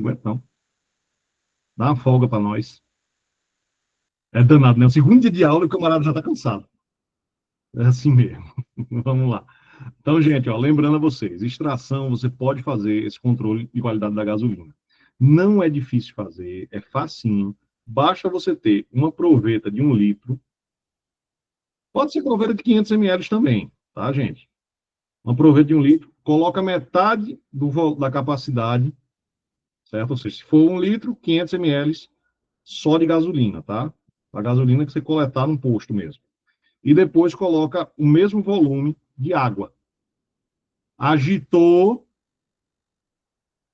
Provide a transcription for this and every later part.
aguento, não. Dá uma folga para nós. É danado, né? O segundo dia de aula e o camarada já está cansado. É assim mesmo. Vamos lá. Então, gente, ó, lembrando a vocês, extração, você pode fazer esse controle de qualidade da gasolina. Não é difícil fazer, é facinho. Basta você ter uma proveta de 1 litro. Pode ser proveta de 500 ml também, tá, gente? Uma proveta de 1 litro, coloca metade da capacidade, certo? Ou seja, se for 1 litro, 500 ml só de gasolina, tá? A gasolina que você coletar no posto mesmo. E depois coloca o mesmo volume de água. Agitou,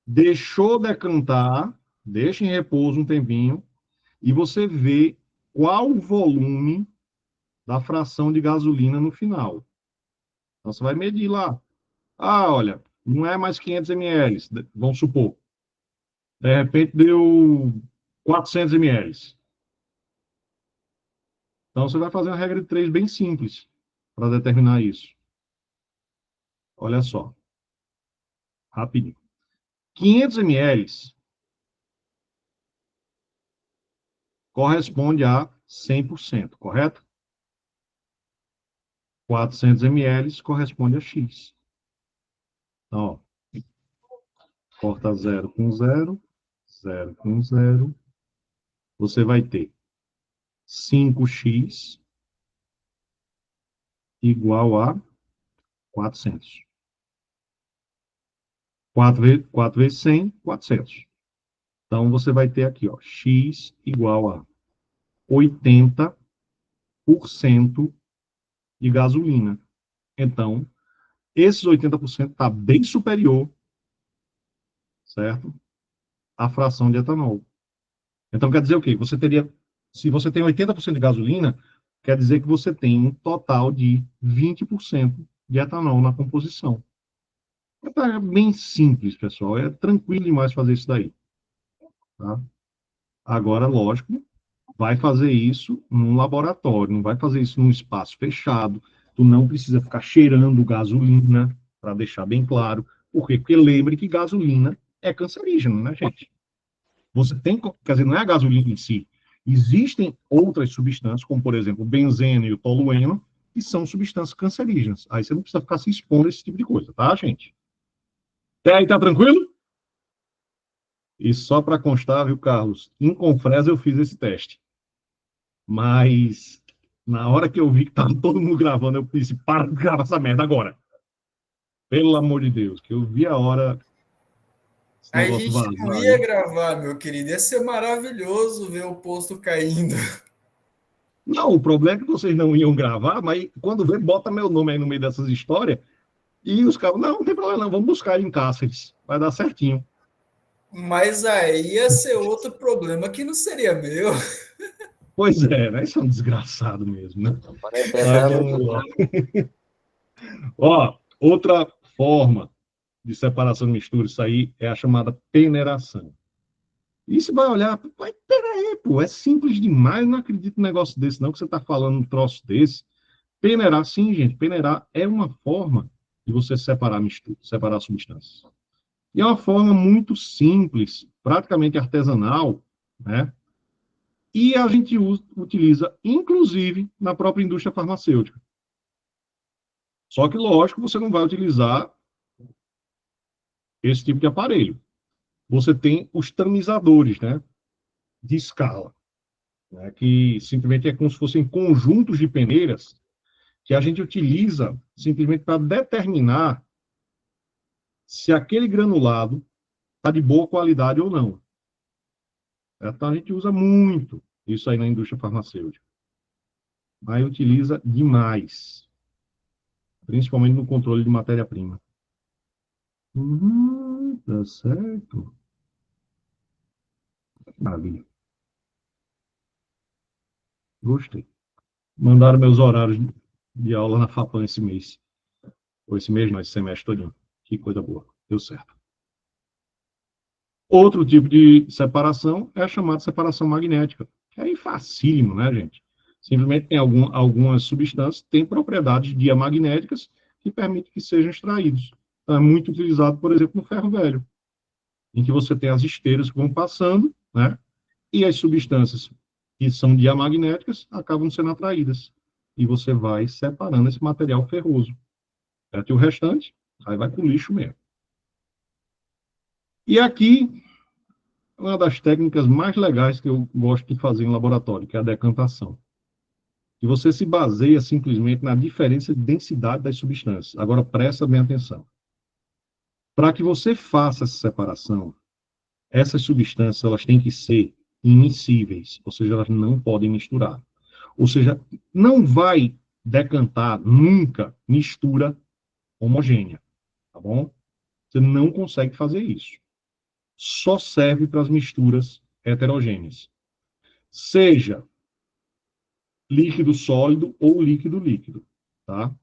deixou decantar, deixa em repouso um tempinho, e você vê qual o volume da fração de gasolina no final. Então, você vai medir lá. Ah, olha, não é mais 500 ml, vamos supor. De repente deu 400 ml. Então, você vai fazer uma regra de 3 bem simples para determinar isso. Olha só, rapidinho. 500 ml corresponde a 100%, correto? 400 ml corresponde a X. Então, ó, corta 0 com 0, 0 com 0. Você vai ter 5x igual a 400. 4 vezes 100, 400. Então, você vai ter aqui, ó, x igual a 80% de gasolina. Então, esses 80% está bem superior, certo? À fração de etanol. Então, quer dizer o quê? Você teria, se você tem 80% de gasolina, quer dizer que você tem um total de 20% de etanol na composição. É bem simples, pessoal. É tranquilo demais fazer isso daí. Tá? Agora, lógico, vai fazer isso num laboratório, não vai fazer isso num espaço fechado. Tu não precisa ficar cheirando gasolina, para deixar bem claro. Por quê? Porque lembre que gasolina é cancerígeno, né, gente? Você tem, quer dizer, não é a gasolina em si. Existem outras substâncias, como, por exemplo, o benzeno e o tolueno, que são substâncias cancerígenas. Aí você não precisa ficar se expondo a esse tipo de coisa, tá, gente? Até aí tá tranquilo? E só para constar, viu, Carlos? Em Confresa eu fiz esse teste. Mas na hora que eu vi que tava todo mundo gravando, eu disse, para de gravar essa merda agora. Pelo amor de Deus, que eu vi a hora esse A negócio gente não vazar ia aí. gravar, meu querido. Ia ser maravilhoso ver o posto caindo. Não, o problema é que vocês não iam gravar, mas quando vê, bota meu nome aí no meio dessas histórias, e os caras, não, não tem problema não, vamos buscar ele em Cáceres, vai dar certinho. Mas aí ia ser outro problema que não seria meu. Pois é, né? Isso é um desgraçado mesmo, né? Mas Parecendo vamos lá. Ó, outra forma de separação de mistura, isso aí é a chamada peneiração. E você vai olhar, mas peraí, pô, é simples demais, não acredito num negócio desse, não, que você está falando um troço desse. Peneirar, sim, gente, peneirar é uma forma de você separar mistura, separar substâncias. E é uma forma muito simples, praticamente artesanal, né? E a gente utiliza, inclusive, na própria indústria farmacêutica. Só que, lógico, você não vai utilizar esse tipo de aparelho. Você tem os tamizadores, né? De escala, né, que simplesmente é como se fossem conjuntos de peneiras que a gente utiliza simplesmente para determinar se aquele granulado está de boa qualidade ou não. Então, a gente usa muito isso aí na indústria farmacêutica, mas utiliza demais, principalmente no controle de matéria-prima. Tá certo. Maravilha. Gostei. Mandaram meus horários de aula na FAPAM esse mês. Ou esse mês, não, esse semestre todo. Que coisa boa. Deu certo. Outro tipo de separação é a chamada separação magnética. Que é facílimo, né, gente? Simplesmente tem algumas substâncias que têm propriedades diamagnéticas que permitem que sejam extraídos. Então, é muito utilizado, por exemplo, no ferro velho. em que você tem as esteiras que vão passando, né? E as substâncias que são diamagnéticas acabam sendo atraídas. E você vai separando esse material ferroso. Certo? E o restante, aí vai para o lixo mesmo. E aqui, uma das técnicas mais legais que eu gosto de fazer em laboratório, que é a decantação. E você se baseia simplesmente na diferença de densidade das substâncias. Agora, presta bem atenção. Para que você faça essa separação, essas substâncias elas têm que ser immiscíveis, ou seja, elas não podem misturar. Ou seja, não vai decantar nunca mistura homogênea, tá bom? Você não consegue fazer isso. Só serve para as misturas heterogêneas. Seja líquido sólido ou líquido líquido, tá?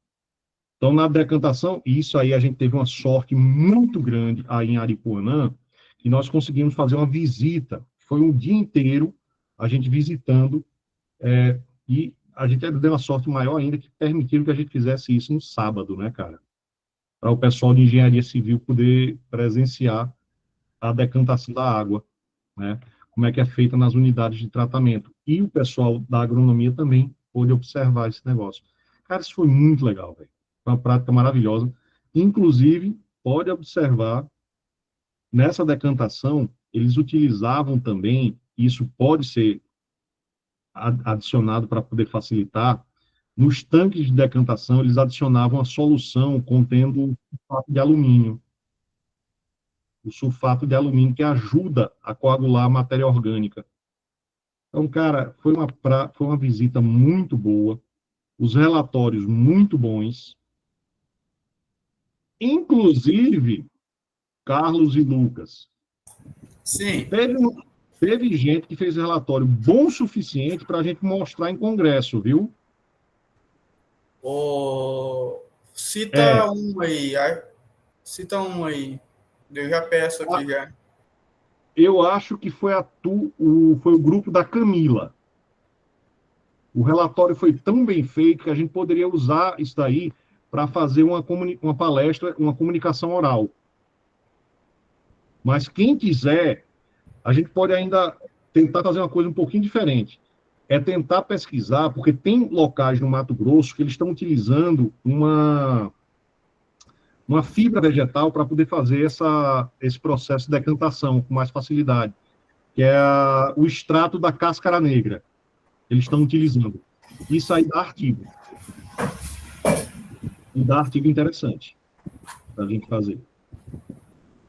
Então, na decantação, isso aí a gente teve uma sorte muito grande aí em Aripuanã, que nós conseguimos fazer uma visita. Foi um dia inteiro a gente visitando, e a gente deu uma sorte maior ainda, que permitiram que a gente fizesse isso no sábado, né, cara? Para o pessoal de engenharia civil poder presenciar a decantação da água, né? Como é que é feita nas unidades de tratamento. E o pessoal da agronomia também pôde observar esse negócio. Cara, isso foi muito legal, velho. Foi uma prática maravilhosa. Inclusive, pode observar, nessa decantação, eles utilizavam também, isso pode ser adicionado para poder facilitar, nos tanques de decantação, eles adicionavam a solução contendo sulfato de alumínio. O sulfato de alumínio que ajuda a coagular a matéria orgânica. Então, cara, foi uma visita muito boa, os relatórios muito bons, inclusive Carlos e Lucas. Sim. Teve, teve gente que fez relatório bom o suficiente para a gente mostrar em congresso, viu? Oh, cita É, um aí. Cita um aí. Eu já peço aqui já. eu acho que foi o grupo da Camila. O relatório foi tão bem feito que a gente poderia usar isso daí para fazer uma palestra, uma comunicação oral. Mas quem quiser, a gente pode ainda tentar fazer uma coisa um pouquinho diferente. É tentar pesquisar, porque tem locais no Mato Grosso que eles estão utilizando uma fibra vegetal para poder fazer esse processo de decantação com mais facilidade, que é o extrato da cáscara negra. Eles estão utilizando. Isso aí dá artigo. E dá artigo interessante para a gente fazer.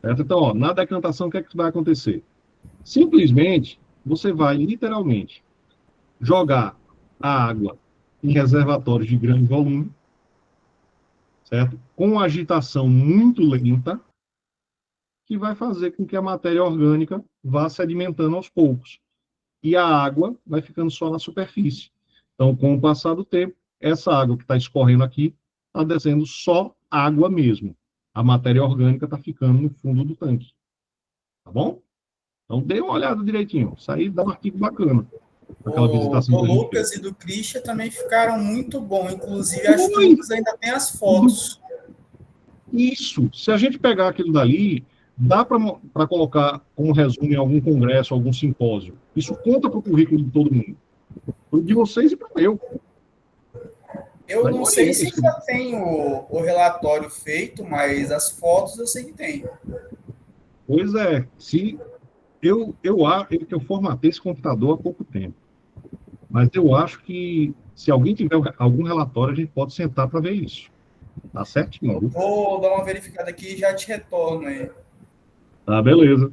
Certo? Então, ó, na decantação, o que é que vai acontecer? Simplesmente, você vai, literalmente, jogar a água em reservatórios de grande volume, certo? Com agitação muito lenta, que vai fazer com que a matéria orgânica vá sedimentando aos poucos. E a água vai ficando só na superfície. Então, com o passar do tempo, essa água que está escorrendo aqui está descendo só água mesmo. A matéria orgânica está ficando no fundo do tanque. Tá bom? Então, dê uma olhada direitinho. Isso aí dá um artigo bacana. Aquela O visitação do que a gente fez. Lucas e do Christian também ficaram muito bom. Inclusive, acho que o Foi! Lucas ainda tem as fotos. Isso. Se a gente pegar aquilo dali, dá para colocar como resumo em algum congresso, algum simpósio. Isso conta para o currículo de todo mundo. Pro de vocês e para o meu. Eu Daí não sei orienta se isso. já tem o relatório feito, mas as fotos eu sei que tem. Pois é, se eu formatei esse computador há pouco tempo, mas eu acho que se alguém tiver algum relatório, a gente pode sentar para ver isso. Tá certinho, Eu viu? vou dar uma verificada aqui e já te retorno aí. Tá, beleza.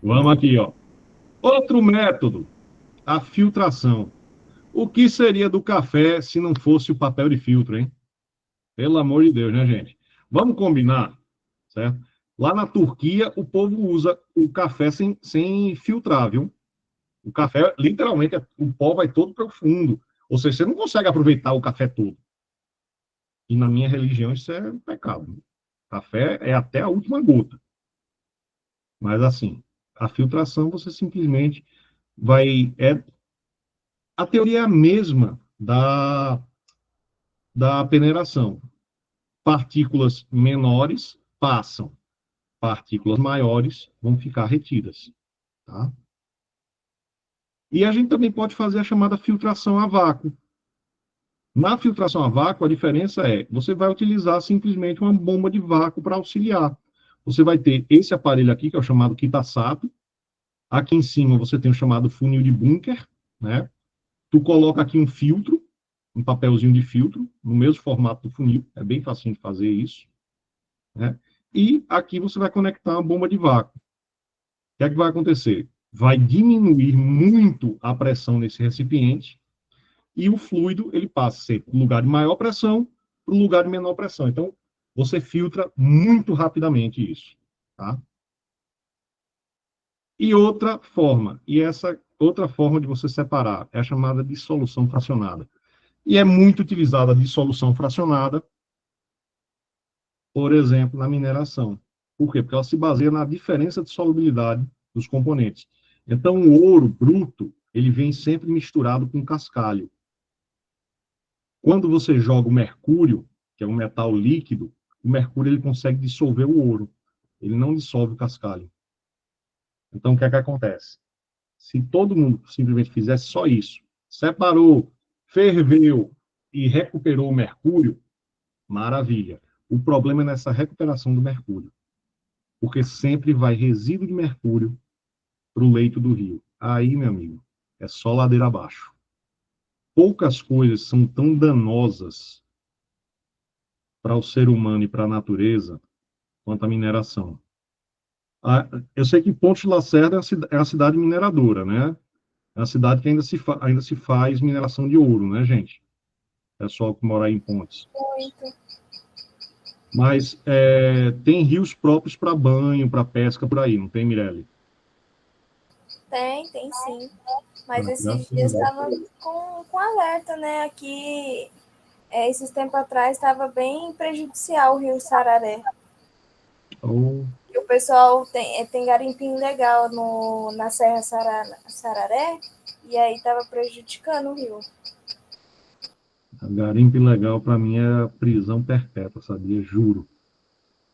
Vamos aqui, ó. Outro método, a filtração. O que seria do café se não fosse o papel de filtro, hein? Pelo amor de Deus, né, gente? Vamos combinar, certo? Lá na Turquia, o povo usa o café sem filtrar, viu? O café, literalmente, o pó vai todo para o fundo. Ou seja, você não consegue aproveitar o café todo. E na minha religião isso é um pecado. Café é até a última gota. Mas assim, a filtração você simplesmente vai. A teoria é a mesma da peneiração. Partículas menores passam. partículas maiores vão ficar retidas, tá? E a gente também pode fazer a chamada filtração a vácuo. Na filtração a vácuo, a diferença é, você vai utilizar simplesmente uma bomba de vácuo para auxiliar. Você vai ter esse aparelho aqui, que é o chamado Kitasato. Aqui em cima você tem o chamado funil de Bunker, né? Tu coloca aqui um filtro, um papelzinho de filtro, no mesmo formato do funil, é bem facinho de fazer isso, né? E aqui você vai conectar uma bomba de vácuo. O que é que vai acontecer? Vai diminuir muito a pressão nesse recipiente e o fluido ele passa a ser do lugar de maior pressão para o lugar de menor pressão. Então, você filtra muito rapidamente isso, tá? E outra forma, e essa outra forma de você separar é a chamada dissolução fracionada. E é muito utilizada a dissolução fracionada, por exemplo, na mineração. Por quê? Porque ela se baseia na diferença de solubilidade dos componentes. Então, o ouro bruto, ele vem sempre misturado com cascalho. Quando você joga o mercúrio, que é um metal líquido, o mercúrio ele consegue dissolver o ouro. Ele não dissolve o cascalho. Então, o que é que acontece? Se todo mundo simplesmente fizesse só isso, separou, ferveu e recuperou o mercúrio, maravilha. O problema é nessa recuperação do mercúrio, porque sempre vai resíduo de mercúrio para o leito do rio. Aí, meu amigo, é só ladeira abaixo. Poucas coisas são tão danosas para o ser humano e para a natureza quanto a mineração. Eu sei que Ponte Lacerda é a cidade mineradora, né? É uma cidade que ainda se faz mineração de ouro, né, gente? Pessoal que mora aí em Pontes. Muito. Mas tem rios próprios para banho, para pesca por aí, não tem, Mirelle? Tem sim. Mas esses Graças a dias Deus. estava com alerta, né? Aqui, esses tempos atrás, estava bem prejudicial o rio Sararé. Oh, E o pessoal tem garimpo legal na Serra Sararé, e aí estava prejudicando o rio. garimpo ilegal para mim é prisão perpétua, sabia? Juro.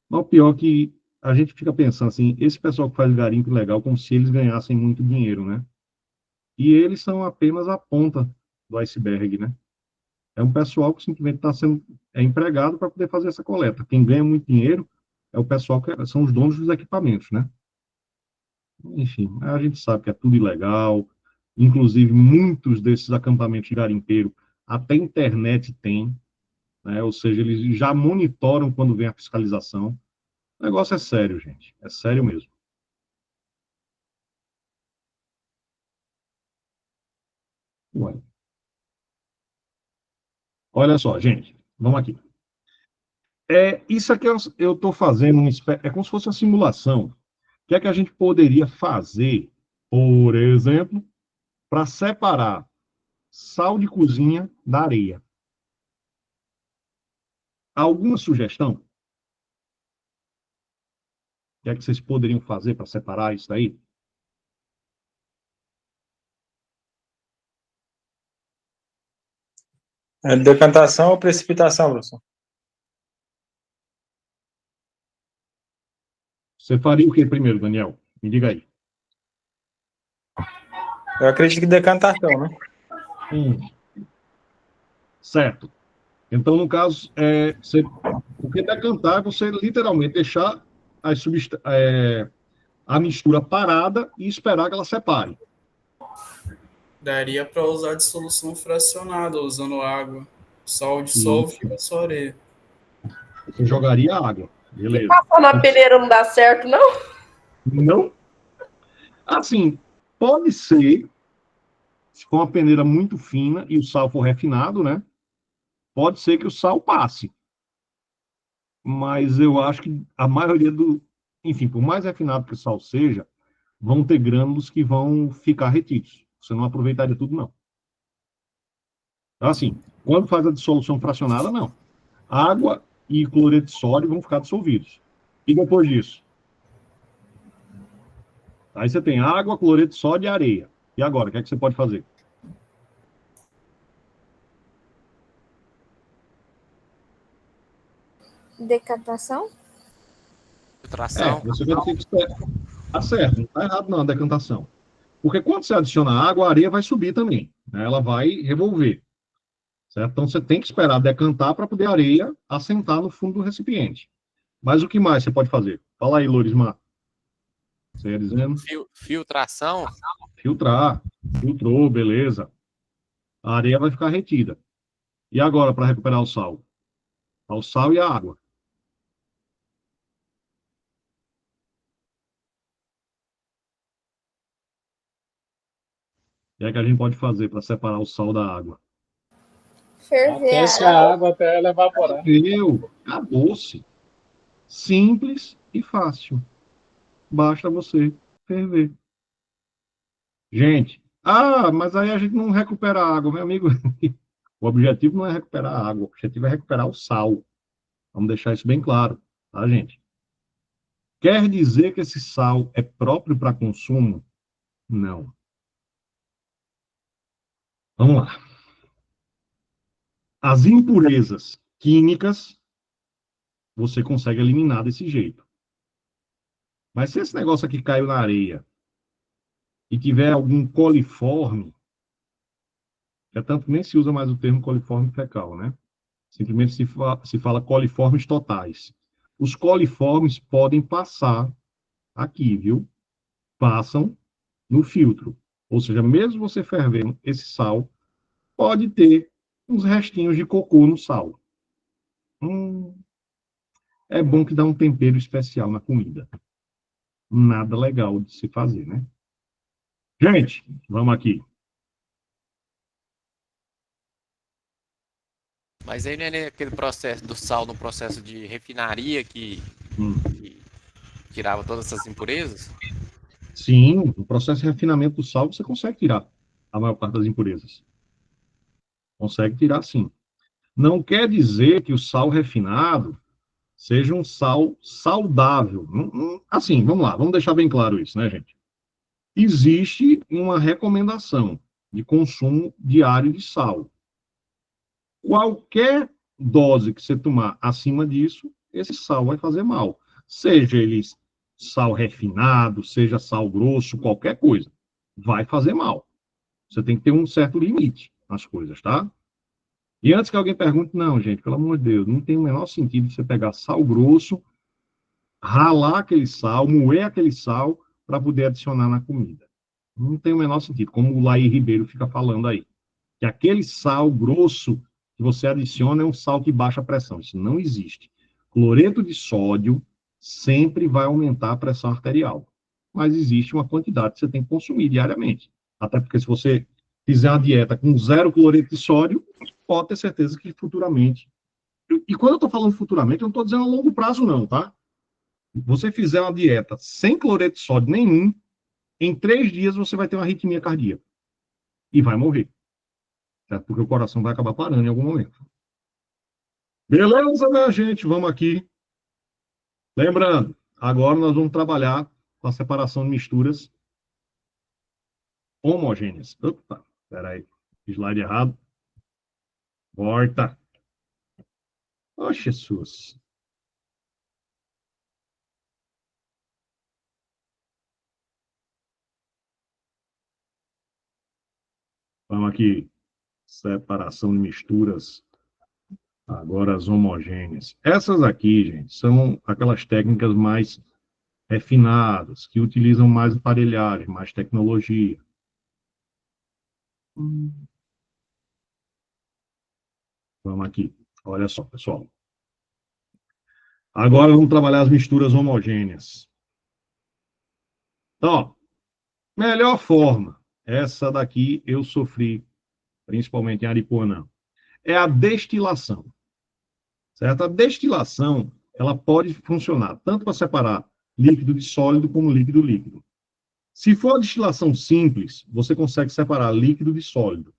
Mas o pior é que a gente fica pensando assim, esse pessoal que faz garimpo ilegal como se eles ganhassem muito dinheiro, né? E eles são apenas a ponta do iceberg, né? É um pessoal que simplesmente está sendo empregado para poder fazer essa coleta. Quem ganha muito dinheiro é o pessoal que são os donos dos equipamentos, né? Enfim, a gente sabe que é tudo ilegal. Inclusive, muitos desses acampamentos de garimpeiro, até internet tem, né? Ou seja, eles já monitoram quando vem a fiscalização. O negócio é sério, gente. É sério mesmo. Ué. Olha só, gente. Vamos aqui. Isso aqui eu estou fazendo, é como se fosse uma simulação. O que é que a gente poderia fazer, por exemplo, para separar sal de cozinha da areia? Alguma sugestão? O que é que vocês poderiam fazer para separar isso daí? Decantação ou precipitação, professor? Você faria o que primeiro, Daniel? Me diga aí. Eu acredito que decantação, né? Certo. Então, no caso, o que decantar é você literalmente deixar a mistura parada e esperar que ela separe. Daria para usar dissolução fracionada, usando água. Sal E dissolve, fica só areia. você jogaria água. E Beleza. passar na peneira não dá certo, não? Não? Assim, pode ser, se for uma peneira muito fina e o sal for refinado, né? Pode ser que o sal passe. Mas eu acho que a maioria do. Enfim, por mais refinado que o sal seja, vão ter grânulos que vão ficar retidos. Você não aproveitaria tudo, não. Então, assim, quando faz a dissolução fracionada, não. Água e cloreto de sódio vão ficar dissolvidos. E depois disso? Aí você tem água, cloreto de sódio e areia. E agora, o que é que você pode fazer? Decantação? Filtração. Você vai ter que esperar. Tá certo, não está errado não a decantação. Porque quando você adiciona água, a areia vai subir também, né? Ela vai revolver, certo? Então você tem que esperar decantar para poder a areia assentar no fundo do recipiente. Mas o que mais você pode fazer? Fala aí, Lorismar. Você ia dizendo? Filtração. Filtrar. Filtrou, beleza. A areia vai ficar retida. E agora, para recuperar o sal? O sal e a água. O que é que a gente pode fazer para separar o sal da água? Ferver Aquece a água. a água até ela evaporar. Meu, acabou-se. Simples e fácil. Basta você ferver. Gente, mas aí a gente não recupera a água, meu amigo. O objetivo não é recuperar a água, o objetivo é recuperar o sal. Vamos deixar isso bem claro, tá, gente? Quer dizer que esse sal é próprio para consumo? Não. Vamos lá. As impurezas químicas você consegue eliminar desse jeito. Mas se esse negócio aqui caiu na areia e tiver algum coliforme, tanto que nem se usa mais o termo coliforme fecal, né? Simplesmente se fala coliformes totais. Os coliformes podem passar aqui, viu? Passam no filtro. Ou seja, mesmo você fervendo esse sal, pode ter uns restinhos de cocô no sal. É bom que dá um tempero especial na comida. Nada legal de se fazer, né? Gente, vamos aqui. Mas aí não é aquele processo do sal no processo de refinaria que tirava todas essas impurezas? Sim, no processo de refinamento do sal, você consegue tirar a maior parte das impurezas. Consegue tirar, sim. Não quer dizer que o sal refinado seja um sal saudável. Assim, vamos lá, vamos deixar bem claro isso, né, gente? Existe uma recomendação de consumo diário de sal. Qualquer dose que você tomar acima disso, esse sal vai fazer mal. Seja ele sal refinado, seja sal grosso, qualquer coisa, vai fazer mal. Você tem que ter um certo limite nas coisas, tá? E antes que alguém pergunte, não, gente, pelo amor de Deus, não tem o menor sentido você pegar sal grosso, ralar aquele sal, moer aquele sal para poder adicionar na comida. Não tem o menor sentido, como o Laí Ribeiro fica falando aí. Que aquele sal grosso que você adiciona é um sal de baixa pressão. Isso não existe. Cloreto de sódio sempre vai aumentar a pressão arterial. Mas existe uma quantidade que você tem que consumir diariamente. Até porque se você fizer uma dieta com 0 cloreto de sódio, pode ter certeza que futuramente... E quando eu estou falando futuramente, eu não estou dizendo a longo prazo não, tá? Você fizer uma dieta sem cloreto de sódio nenhum, em 3 dias você vai ter uma arritmia cardíaca. E vai morrer. Certo? Porque o coração vai acabar parando em algum momento. Beleza, minha gente? Vamos aqui. Lembrando, agora nós vamos trabalhar com a separação de misturas homogêneas. Opa, peraí. Slide errado. Volta. Oh, Jesus. Vamos aqui. Separação de misturas. Agora as homogêneas. Essas aqui, gente, são aquelas técnicas mais refinadas, que utilizam mais aparelhagem, mais tecnologia. Vamos aqui. Olha só, pessoal. Agora vamos trabalhar as misturas homogêneas. Então, melhor forma. Essa daqui eu sofri, principalmente em Aripuanã. É a destilação. Certo? A destilação, ela pode funcionar tanto para separar líquido de sólido como líquido. Se for a destilação simples, você consegue separar líquido de sólido.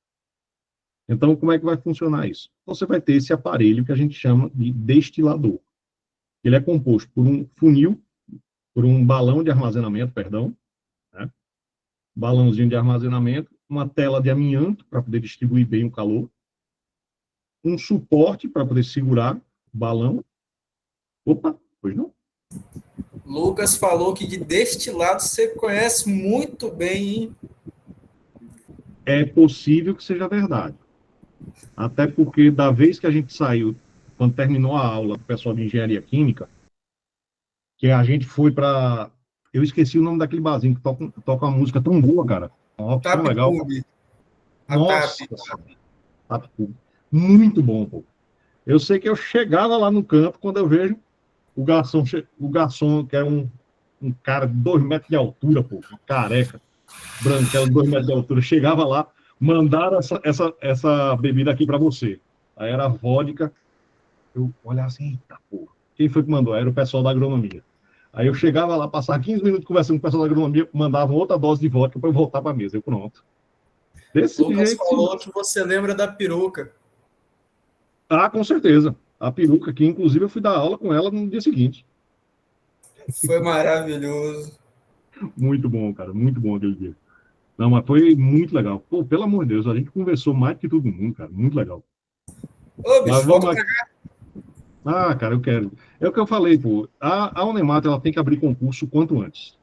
Então, como é que vai funcionar isso? Você vai ter esse aparelho que a gente chama de destilador. Ele é composto por um funil, por um balão de armazenamento, perdão, né? Balãozinho de armazenamento, uma tela de amianto para poder distribuir bem o calor, um suporte para poder segurar o balão. Opa, pois não? Lucas falou que de destilado você conhece muito bem, hein? É possível que seja verdade. Até porque da vez que a gente saiu, quando terminou a aula do pessoal de engenharia química, que a gente foi para. Eu esqueci o nome daquele barzinho que toca uma música tão boa, cara. Ó, tão TAP legal. Pub. A Nossa, TAP. Tap Pub. Muito bom, pô. Eu sei que eu chegava lá no canto quando eu vejo o garçom que é um cara de 2 metros de altura, pô, careca, branquelo, 2 metros de altura, chegava lá, mandaram essa bebida aqui para você. Aí era vodka, eu olhava assim, eita, pô, quem foi que mandou? Era o pessoal da agronomia. Aí eu chegava lá, passava 15 minutos conversando com o pessoal da agronomia, mandavam outra dose de vodka para eu voltar para a mesa. Eu, pronto. Desse Lucas jeito, falou sim. que você lembra da peruca. Ah, com certeza. A peruca, que inclusive eu fui dar aula com ela no dia seguinte. Foi maravilhoso. Muito bom, cara, muito bom aquele dia. Não, mas foi muito legal. Pô, pelo amor de Deus, a gente conversou mais que todo mundo, cara. Muito legal. Ô, Mas bicho, vamos volta lá. pra cá. Ah, cara, eu quero. É o que eu falei, pô. A Unemat, ela tem que abrir concurso quanto antes.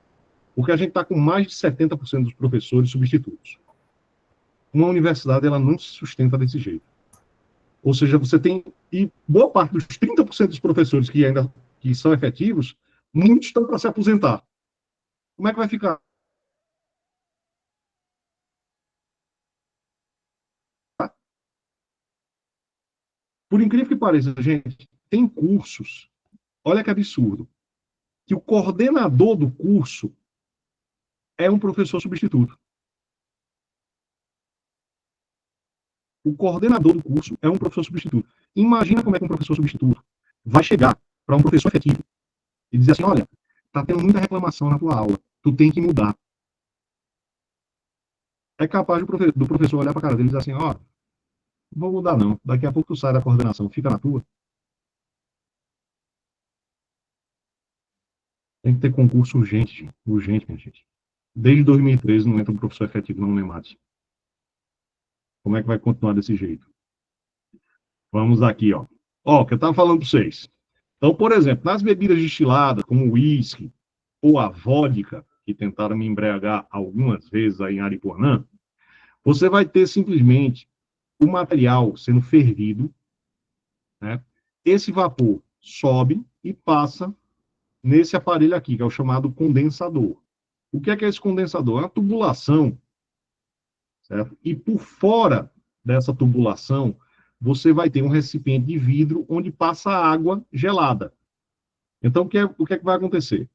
Porque a gente está com mais de 70% dos professores substitutos. Uma universidade, ela não se sustenta desse jeito. Ou seja, você tem... E boa parte dos 30% dos professores que são efetivos, muitos estão para se aposentar. Como é que vai ficar? Por incrível que pareça, gente, tem cursos, olha que absurdo, que o coordenador do curso é um professor substituto. O coordenador do curso é um professor substituto. Imagina como é que um professor substituto vai chegar para um professor efetivo e dizer assim, olha, tá tendo muita reclamação na tua aula, tu tem que mudar. É capaz do professor olhar para a cara dele e dizer assim, ó, não vou mudar não, daqui a pouco tu sai da coordenação, fica na tua. Tem que ter concurso urgente, urgente, minha gente. Desde 2013 não entra um professor efetivo na Unemat. Como é que vai continuar desse jeito? Vamos aqui, ó. Ó, o que eu estava falando para vocês. Então, por exemplo, nas bebidas destiladas, como o uísque ou a vodka, que tentaram me embriagar algumas vezes aí em Aripuanã, você vai ter simplesmente o material sendo fervido, né? Esse vapor sobe e passa nesse aparelho aqui, que é o chamado condensador. O que é esse condensador? É uma tubulação, certo? E por fora dessa tubulação, você vai ter um recipiente de vidro onde passa água gelada. Então, o que é que vai acontecer?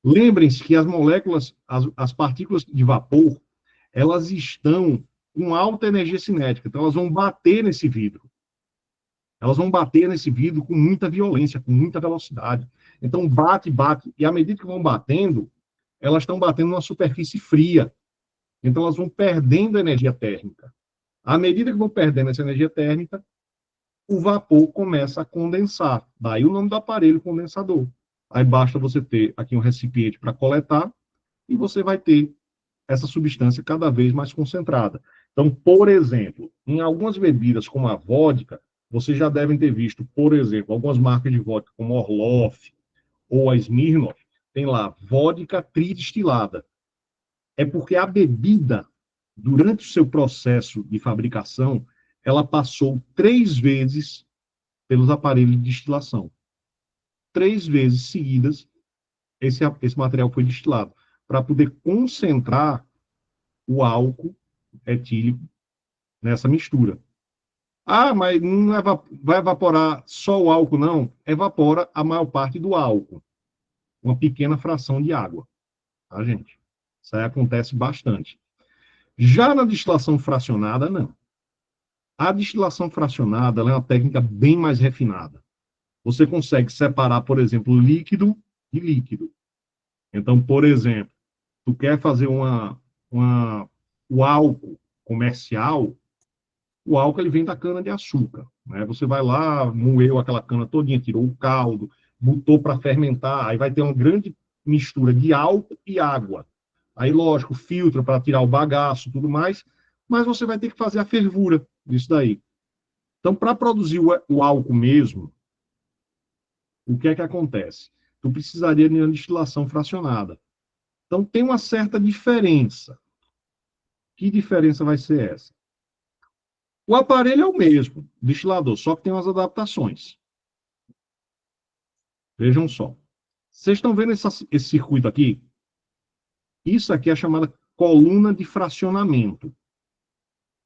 Lembrem-se que as moléculas, as partículas de vapor, elas estão com alta energia cinética, então elas vão bater nesse vidro. Elas vão bater nesse vidro com muita violência, com muita velocidade. Então, bate, bate, e à medida que vão batendo, elas estão batendo numa superfície fria. Então, elas vão perdendo energia térmica. À medida que vão perdendo essa energia térmica, o vapor começa a condensar. Daí o nome do aparelho condensador. Aí basta você ter aqui um recipiente para coletar e você vai ter essa substância cada vez mais concentrada. Então, por exemplo, em algumas bebidas como a vodka, vocês já devem ter visto, por exemplo, algumas marcas de vodka como Orloff ou a Smirnoff, tem lá vodka tridestilada. É porque a bebida, durante o seu processo de fabricação, ela passou 3 vezes pelos aparelhos de destilação. 3 vezes seguidas, esse material foi destilado, para poder concentrar o álcool etílico nessa mistura. Ah, mas não vai evaporar só o álcool, não. Evapora a maior parte do álcool. Uma pequena fração de água. Tá, gente? Isso aí acontece bastante. Já na destilação fracionada, não. A destilação fracionada é uma técnica bem mais refinada. Você consegue separar, por exemplo, líquido de líquido. Então, por exemplo, tu quer fazer o álcool comercial, o álcool ele vem da cana-de-açúcar. Né? Você vai lá, moeu aquela cana todinha, tirou o caldo, botou para fermentar, aí vai ter uma grande mistura de álcool e água. Aí, lógico, filtra para tirar o bagaço e tudo mais, mas você vai ter que fazer a fervura disso daí. Então, para produzir o álcool mesmo, o que é que acontece? tu precisaria de uma destilação fracionada. Então, tem uma certa diferença. Que diferença vai ser essa? O aparelho é o mesmo, destilador, só que tem umas adaptações. Vejam só. Vocês estão vendo esse circuito aqui? Isso aqui é a chamada coluna de fracionamento,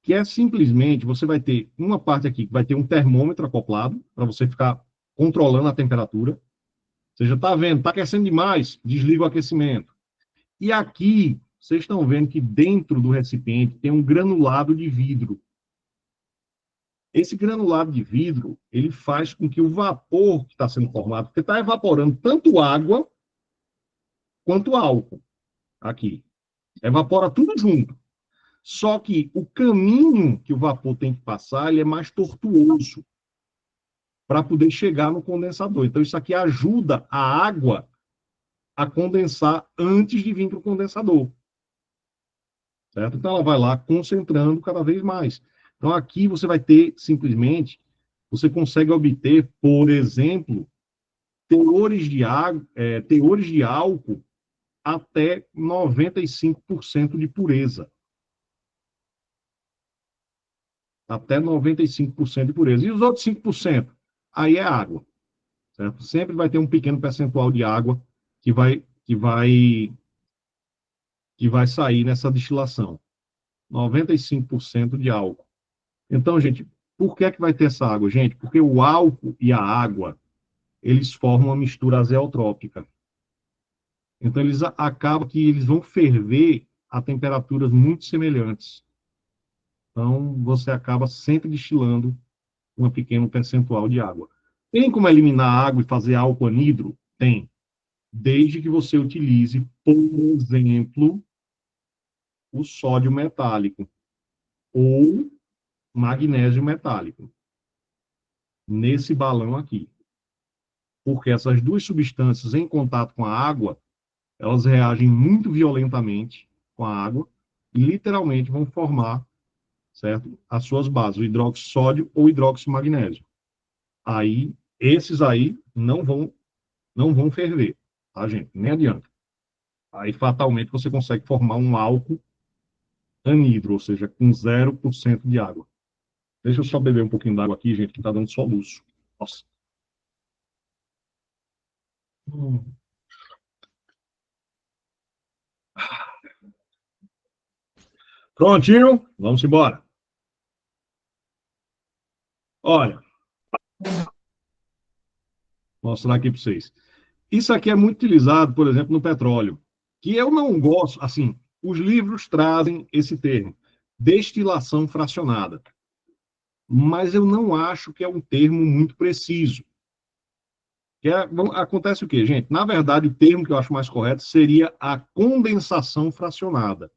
que é simplesmente, você vai ter uma parte aqui que vai ter um termômetro acoplado, para você ficar controlando a temperatura. Você já está vendo, está aquecendo demais, desliga o aquecimento. E aqui, vocês estão vendo que dentro do recipiente tem um granulado de vidro. Esse granulado de vidro, ele faz com que o vapor que está sendo formado, porque está evaporando tanto água quanto álcool aqui. Evapora tudo junto. Só que o caminho que o vapor tem que passar, ele é mais tortuoso para poder chegar no condensador. Então, isso aqui ajuda a água a condensar antes de vir para o condensador. Certo? Então, ela vai lá concentrando cada vez mais. Então, aqui você vai ter, simplesmente, você consegue obter, por exemplo, teores de álcool até 95% de pureza. Até 95% de pureza. E os outros 5%? Aí é água. Certo? Sempre vai ter um pequeno percentual de água que vai sair nessa destilação. 95% de álcool. Então, gente, por que é que vai ter essa água? Gente, porque o álcool e a água, eles formam uma mistura azeotrópica. Então, acabam que eles vão ferver a temperaturas muito semelhantes. Então, você acaba sempre destilando um pequeno percentual de água. Tem como eliminar a água e fazer álcool anidro? Tem. Desde que você utilize, por exemplo, o sódio metálico ou magnésio metálico nesse balão aqui. Porque essas duas substâncias em contato com a água, elas reagem muito violentamente com a água e literalmente vão formar, certo, as suas bases, o hidroxissódio ou hidroximagnésio. Aí, esses aí não vão ferver, tá, gente? Nem adianta. Aí, fatalmente, você consegue formar um álcool anidro, ou seja, com 0% de água. Deixa eu só beber um pouquinho d'água aqui, gente, que tá dando soluço. Nossa. Prontinho? Vamos embora. Olha. Vou mostrar aqui para vocês. Isso aqui é muito utilizado, por exemplo, no petróleo, que eu não gosto, assim, os livros trazem esse termo, destilação fracionada. Mas eu não acho que é um termo muito preciso. Acontece o quê, gente? Na verdade, o termo que eu acho mais correto seria a condensação fracionada.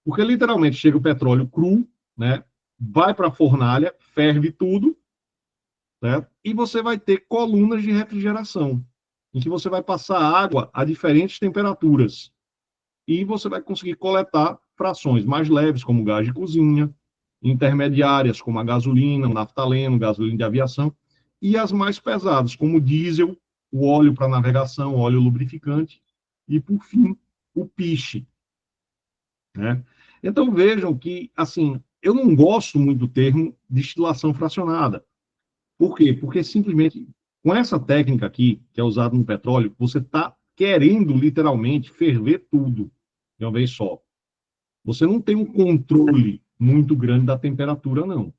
Porque, literalmente, chega o petróleo cru, né? Vai para a fornalha, ferve tudo, certo? E você vai ter colunas de refrigeração, em que você vai passar água a diferentes temperaturas. E você vai conseguir coletar frações mais leves, como gás de cozinha, intermediárias, como a gasolina, o naftaleno, gasolina de aviação, e as mais pesadas, como o diesel, o óleo para navegação, o óleo lubrificante, e, por fim, o piche. Né? Então, vejam que, assim, eu não gosto muito do termo destilação fracionada. Por quê? Porque, simplesmente, com essa técnica aqui, que é usada no petróleo, você está querendo, literalmente, ferver tudo de uma vez só. Você não tem um controle muito grande da temperatura, não.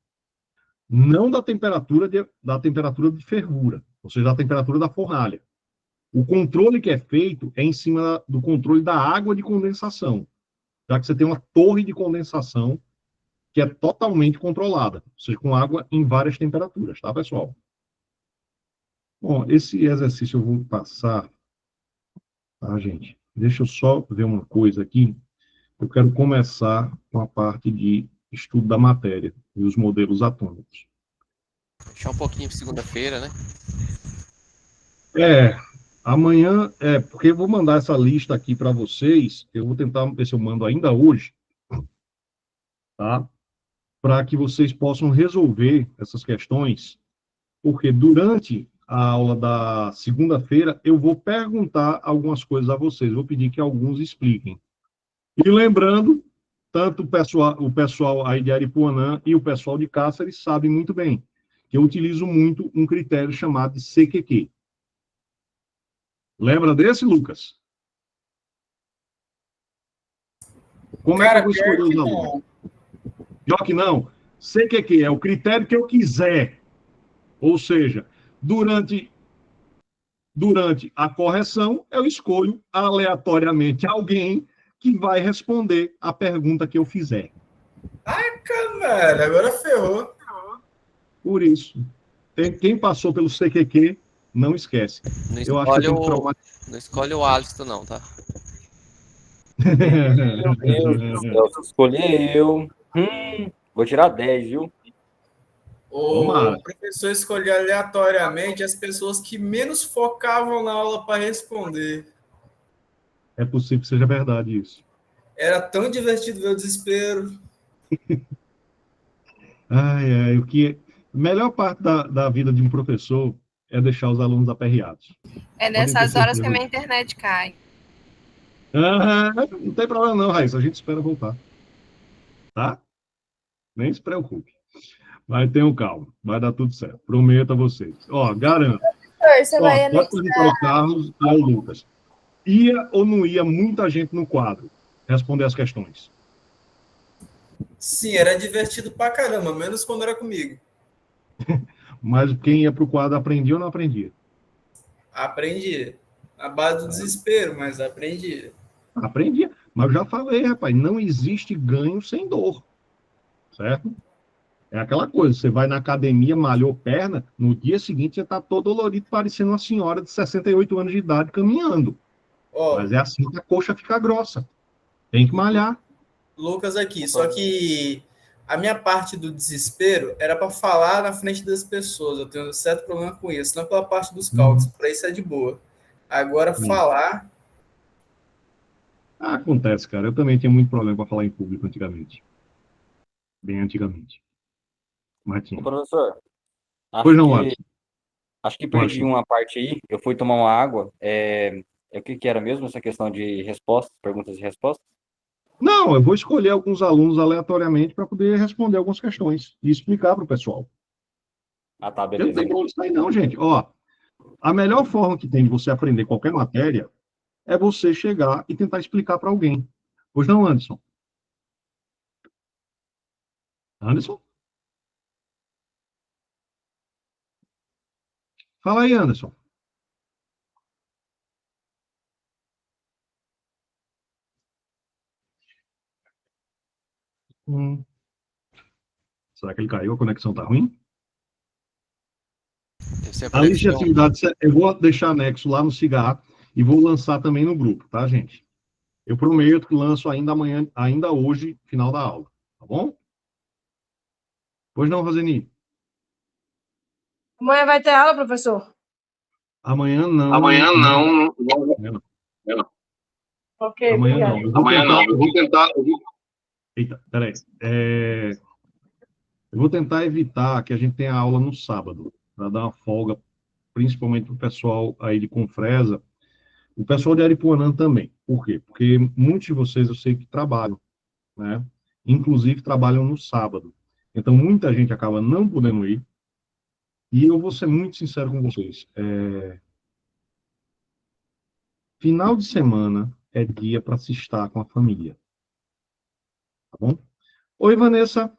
Não da temperatura de fervura, ou seja, da temperatura da fornalha. O controle que é feito é em cima do controle da água de condensação, já que você tem uma torre de condensação que é totalmente controlada, ou seja, com água em várias temperaturas, tá, pessoal? Bom, esse exercício eu vou passar, tá, gente? Deixa eu só ver uma coisa aqui. Eu quero começar com a parte de estudo da matéria e os modelos atômicos. Deixar um pouquinho para segunda-feira, né? Amanhã, porque eu vou mandar essa lista aqui para vocês, eu vou tentar ver se eu mando ainda hoje, tá? Para que vocês possam resolver essas questões, porque durante a aula da segunda-feira, eu vou perguntar algumas coisas a vocês. Vou pedir que alguns expliquem. E lembrando, tanto o pessoal aí de Aripuanã e o pessoal de Cáceres sabem muito bem que eu utilizo muito um critério chamado de CQQ. Lembra desse, Lucas? Como é que eu vou escolher os alunos? Pior que não. CQQ é o critério que eu quiser. Ou seja, durante a correção, eu escolho aleatoriamente alguém que vai responder a pergunta que eu fizer. Ai, caralho, agora ferrou. Por isso, quem passou pelo CQQ, não esquece. Não Eu acho que não escolhe o Alisson, não, tá? Meu Deus do céu, se escolher eu. Vou tirar 10, viu? Tomara. O professor escolheu aleatoriamente as pessoas que menos focavam na aula para responder. É possível que seja verdade isso. Era tão divertido ver o desespero. Ai, a melhor parte da vida de um professor é deixar os alunos aperreados. É nessas horas que a minha internet cai. Não tem problema não, Raíssa. A gente espera voltar. Tá? Nem se preocupe. Mas tenham calma. Vai dar tudo certo. Prometo a vocês. Ó, garanto. Você vai Pode perguntar ao Carlos e ao Lucas. Ia ou não ia muita gente no quadro responder as questões? Sim, era divertido pra caramba, menos quando era comigo. Mas quem ia para o quadro aprendia ou não aprendia? Aprendi. A base do desespero, mas aprendi. Aprendia. Mas eu já falei, rapaz, não existe ganho sem dor. Certo? É aquela coisa, você vai na academia, malhou perna, no dia seguinte você está todo dolorido, parecendo uma senhora de 68 anos de idade caminhando. Ó, Mas é assim que a coxa fica grossa. Tem que malhar. Lucas aqui, só que a minha parte do desespero era para falar na frente das pessoas. Eu tenho um certo problema com isso, não pela parte dos cálculos, para isso é de boa. Agora, falar... Acontece, cara. Eu também tinha muito problema para falar em público antigamente. Bem antigamente. Mas tinha. Ô, professor, Pois não, Alisson. acho que perdi Alisson. uma parte aí. Eu fui tomar uma água. O que era mesmo essa questão de respostas, perguntas e respostas? Não, eu vou escolher alguns alunos aleatoriamente para poder responder algumas questões e explicar para o pessoal. Ah, tá, Eu não beleza. tem como sair não, gente. Ó, a melhor forma que tem de você aprender qualquer matéria é você chegar e tentar explicar para alguém. Pois não, Anderson? Anderson? Fala aí, Anderson. Será que ele caiu? A conexão tá ruim? A lista de atividades, eu vou deixar anexo lá no Cigar e vou lançar também no grupo, tá, gente? Eu prometo que lanço ainda amanhã, ainda hoje, final da aula, tá bom? Pois não, Roseni? Amanhã vai ter aula, professor? Amanhã não. Amanhã não. Ok, Amanhã obrigado. não. Amanhã não. Eu vou tentar. Eita, peraí. Eu vou tentar evitar que a gente tenha aula no sábado, para dar uma folga, principalmente para o pessoal aí de Confresa, o pessoal de Aripuanã também. Por quê? Porque muitos de vocês eu sei que trabalham, né? Inclusive trabalham no sábado. Então, muita gente acaba não podendo ir. E eu vou ser muito sincero com vocês. Final de semana é dia para se estar com a família. Tá bom? Oi, Vanessa.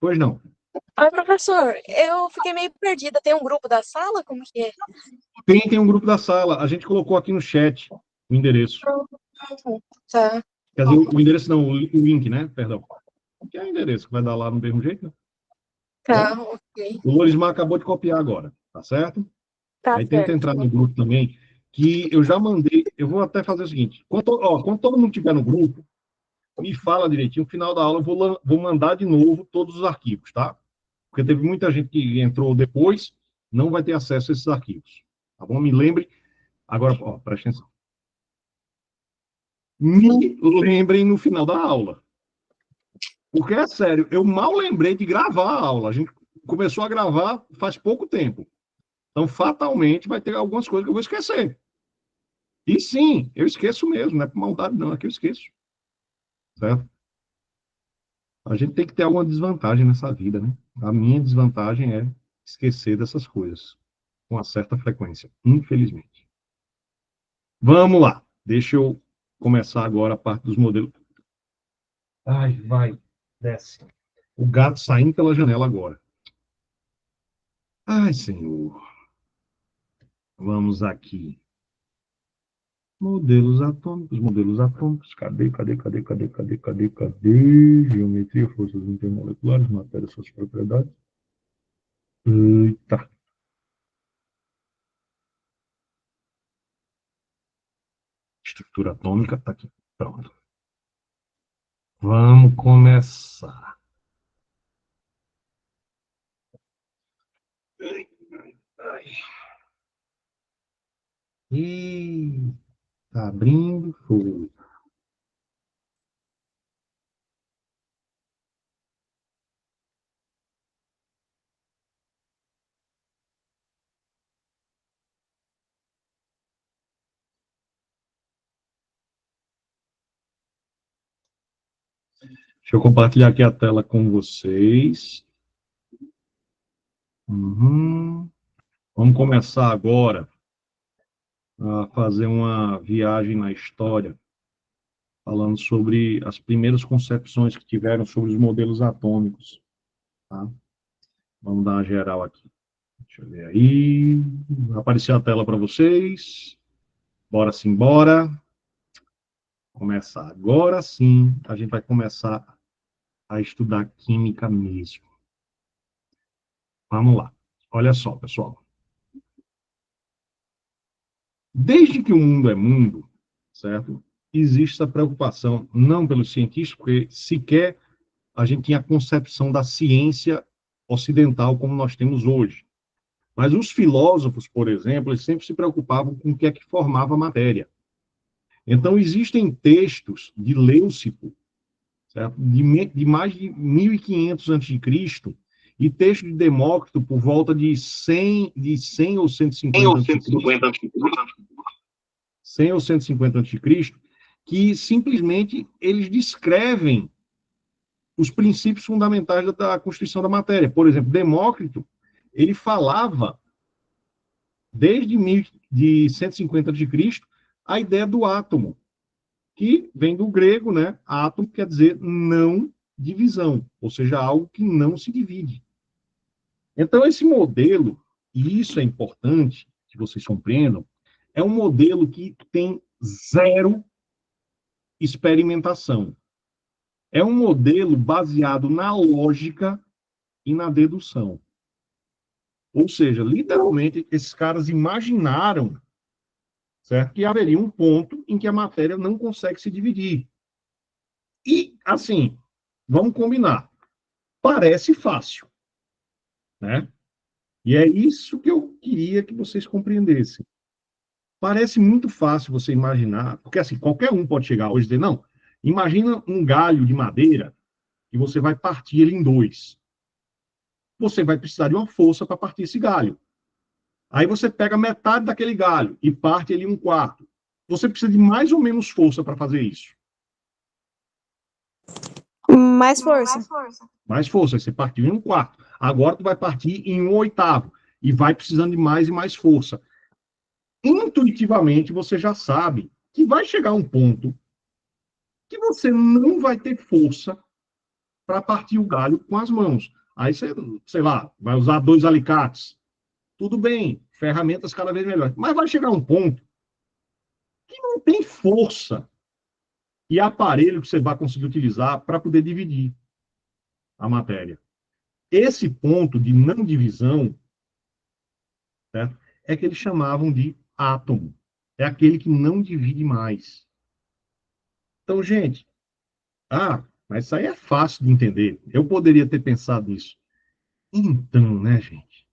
Pois não. Oi, professor, eu fiquei meio perdida. Tem um grupo da sala? Como que é? Tem um grupo da sala. A gente colocou aqui no chat o endereço. Tá. Quer dizer, o endereço não, o link, né? Perdão. Que é o endereço que vai dar lá no mesmo jeito, né? Tá, ok. O Lorismar acabou de copiar agora, tá certo? Tá Aí tenta certo. entrar no grupo também, que eu já mandei. Eu vou até fazer o seguinte: quando todo mundo estiver no grupo, me fala direitinho. No final da aula, eu vou mandar de novo todos os arquivos, tá? Porque teve muita gente que entrou depois, não vai ter acesso a esses arquivos. Tá bom? Me lembre. Agora, presta atenção. Me lembrem no final da aula. Porque é sério, eu mal lembrei de gravar a aula. A gente começou a gravar faz pouco tempo. Então, fatalmente, vai ter algumas coisas que eu vou esquecer. E sim, eu esqueço mesmo, não é por maldade não, é que eu esqueço. Certo? A gente tem que ter alguma desvantagem nessa vida, né? A minha desvantagem é esquecer dessas coisas com uma certa frequência, infelizmente. Vamos lá. Deixa eu começar agora a parte dos modelos. Ai, vai, desce. O gato saindo pela janela agora. Ai, Senhor. Vamos aqui. Modelos atômicos. Cadê? Geometria, forças intermoleculares, matéria, suas propriedades. Eita. Estrutura atômica, tá aqui. Pronto. Vamos começar. Ai. E tá abrindo, foi. Deixa eu compartilhar aqui a tela com vocês. Vamos começar agora a fazer uma viagem na história, falando sobre as primeiras concepções que tiveram sobre os modelos atômicos. Tá? Vamos dar uma geral aqui. Deixa eu ver aí. Vai aparecer a tela para vocês. Bora sim, bora. Começar agora sim. A gente vai começar a estudar química mesmo. Vamos lá. Olha só, pessoal. Desde que o mundo é mundo, certo? Existe essa preocupação, não pelos cientistas, porque sequer a gente tinha a concepção da ciência ocidental como nós temos hoje. Mas os filósofos, por exemplo, eles sempre se preocupavam com o que é que formava a matéria. Então, existem textos de Leucipo, certo? De mais de 1500 a.C., e texto de Demócrito por volta de 100 ou 150 a.C., 100 ou 150 a.C., que simplesmente eles descrevem os princípios fundamentais da constituição da matéria. Por exemplo, Demócrito, ele falava, desde 150 a.C., a ideia do átomo, que vem do grego, né? Átomo quer dizer não divisão, ou seja, algo que não se divide. Então, esse modelo, e isso é importante que vocês compreendam, é um modelo que tem zero experimentação. É um modelo baseado na lógica e na dedução. Ou seja, literalmente, esses caras imaginaram, certo, que haveria um ponto em que a matéria não consegue se dividir. E, assim, vamos combinar, parece fácil, né? E é isso que eu queria que vocês compreendessem. Parece muito fácil você imaginar, porque assim, qualquer um pode chegar hoje e dizer, não, imagina um galho de madeira e você vai partir ele em dois. Você vai precisar de uma força para partir esse galho. Aí você pega metade daquele galho e parte ele em um quarto. Você precisa de mais ou menos força para fazer isso. Mais força. Mais força, você partiu em um quarto. Agora tu vai partir em um oitavo. E vai precisando de mais e mais força. Intuitivamente, você já sabe que vai chegar um ponto que você não vai ter força para partir o galho com as mãos. Aí você, sei lá, vai usar 2 alicates. Tudo bem, ferramentas cada vez melhores. Mas vai chegar um ponto que não tem força e aparelho que você vai conseguir utilizar para poder dividir a matéria. Esse ponto de não divisão, certo? É que eles chamavam de átomo. É aquele que não divide mais. Então, gente, mas isso aí é fácil de entender. Eu poderia ter pensado nisso. Então, né, gente?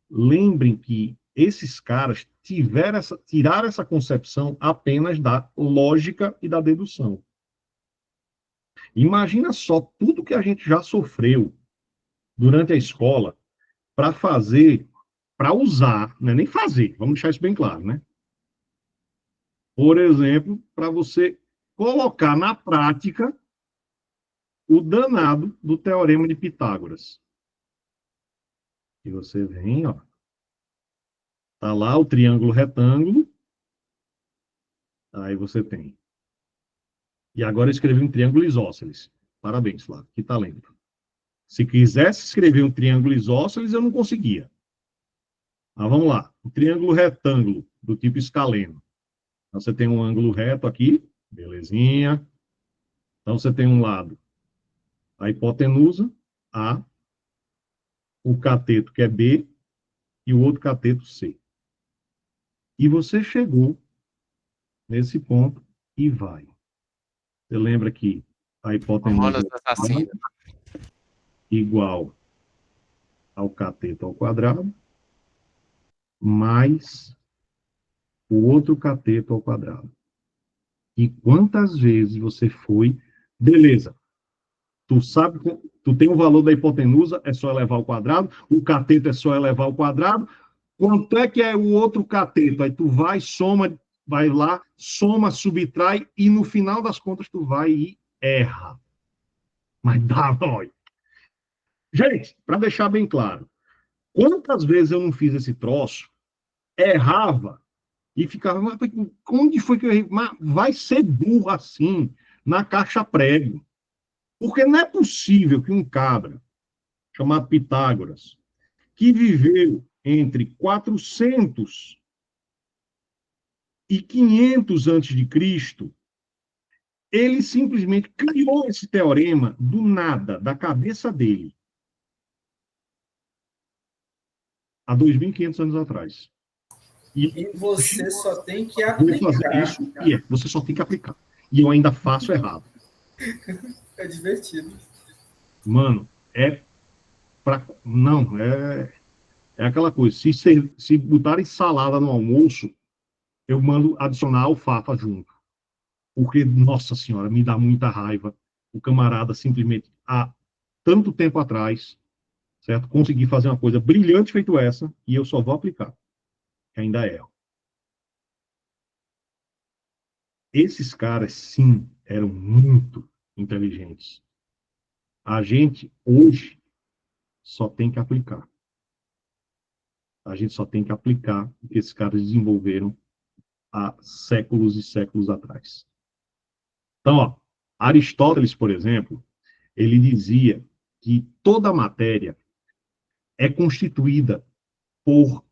Lembrem que esses caras tiraram essa concepção apenas da lógica e da dedução. Imagina só tudo que a gente já sofreu durante a escola para fazer para usar, não é nem fazer, vamos deixar isso bem claro, né? Por exemplo, para você colocar na prática o danado do teorema de Pitágoras. E você vem, ó. Tá lá o triângulo retângulo. Aí você tem. E agora eu escrevi um triângulo isósceles. Parabéns, Flávio, que talento. Se quisesse escrever um triângulo isósceles, eu não conseguia. Mas vamos lá. O triângulo retângulo, do tipo escaleno. Então, você tem um ângulo reto aqui, belezinha. Então, você tem um lado, a hipotenusa, A, o cateto, que é B, e o outro cateto, C. E você chegou nesse ponto e vai. Você lembra que a hipotenusa é igual ao cateto ao quadrado, mais o outro cateto ao quadrado. E quantas vezes você foi, beleza, tu sabe, tu tem o valor da hipotenusa, é só elevar ao quadrado, o cateto é só elevar ao quadrado, quanto é que é o outro cateto? Aí tu vai, soma, vai lá, soma, subtrai, e no final das contas tu vai e erra. Mas dá, dói. Gente, para deixar bem claro, quantas vezes eu não fiz esse troço, errava, e ficava, mas onde foi que eu errei? Mas vai ser burro assim, na caixa prego. Porque não é possível que um cabra, chamado Pitágoras, que viveu entre 400 e 500 antes de Cristo, ele simplesmente criou esse teorema do nada, da cabeça dele, há 2.500 anos atrás. E você só tem que vou fazer aplicar. isso, e você só tem que aplicar. E eu ainda faço errado. É divertido. Mano, não, é aquela coisa. Se botarem salada no almoço, eu mando adicionar alfafa junto. Porque, nossa senhora, me dá muita raiva o camarada simplesmente, há tanto tempo atrás, certo? Conseguir fazer uma coisa brilhante feito essa, e eu só vou aplicar. Que ainda erro. Esses caras, sim, eram muito inteligentes. A gente, hoje, só tem que aplicar. A gente só tem que aplicar o que esses caras desenvolveram há séculos e séculos atrás. Então, ó, Aristóteles, por exemplo, ele dizia que toda matéria é constituída por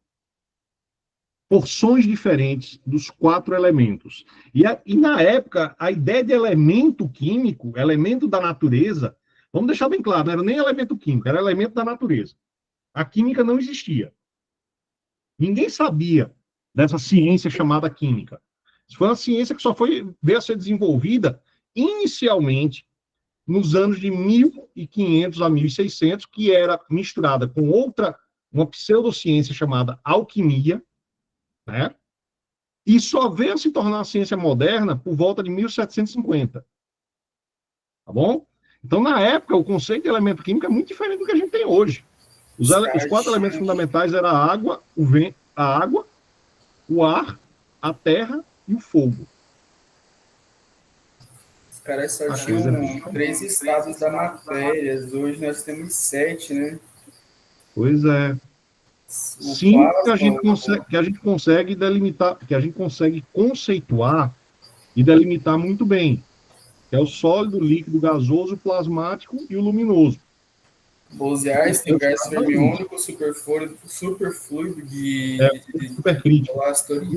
porções diferentes dos 4 elementos. E na época, a ideia de elemento químico, elemento da natureza, vamos deixar bem claro, não era nem elemento químico, era elemento da natureza. A química não existia. Ninguém sabia dessa ciência chamada química. Isso foi uma ciência que só veio a ser desenvolvida inicialmente nos anos de 1500 a 1600, que era misturada com uma pseudociência chamada alquimia, né? E só veio a se tornar a ciência moderna por volta de 1750. Tá bom? Então, na época, o conceito de elemento químico é muito diferente do que a gente tem hoje. Os 4 elementos fundamentais eram a água, o ar, a terra e o fogo. Os caras só tinham 3 estados da matéria. Hoje nós temos 7, né? Pois é. Sim, que a gente consegue delimitar, que a gente consegue conceituar e delimitar muito bem. Que é o sólido, líquido, gasoso, plasmático e o luminoso. Bose-Einstein, gás fermiônico, superfluido de supercrítico.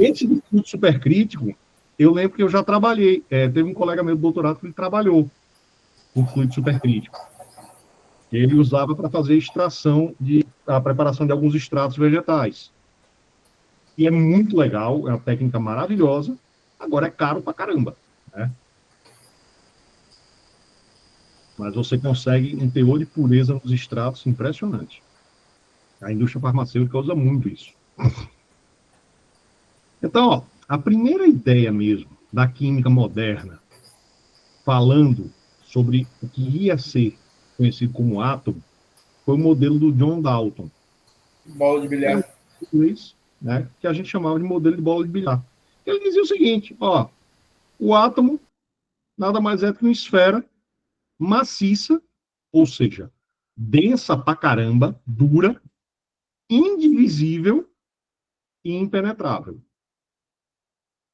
Esse do fluido supercrítico, eu lembro que eu já trabalhei. Teve um colega meu do doutorado que ele trabalhou com fluido supercrítico. Ele usava para fazer a preparação de alguns extratos vegetais. E é muito legal, é uma técnica maravilhosa, agora é caro pra caramba, né? Mas você consegue um teor de pureza nos extratos impressionante. A indústria farmacêutica usa muito isso. Então, ó, a primeira ideia mesmo da química moderna, falando sobre o que ia ser conhecido como átomo, foi o modelo do John Dalton. Bola de bilhar. inglês, né, que a gente chamava de modelo de bola de bilhar. Ele dizia o seguinte, ó, o átomo nada mais é do que uma esfera maciça, ou seja, densa pra caramba, dura, indivisível e impenetrável.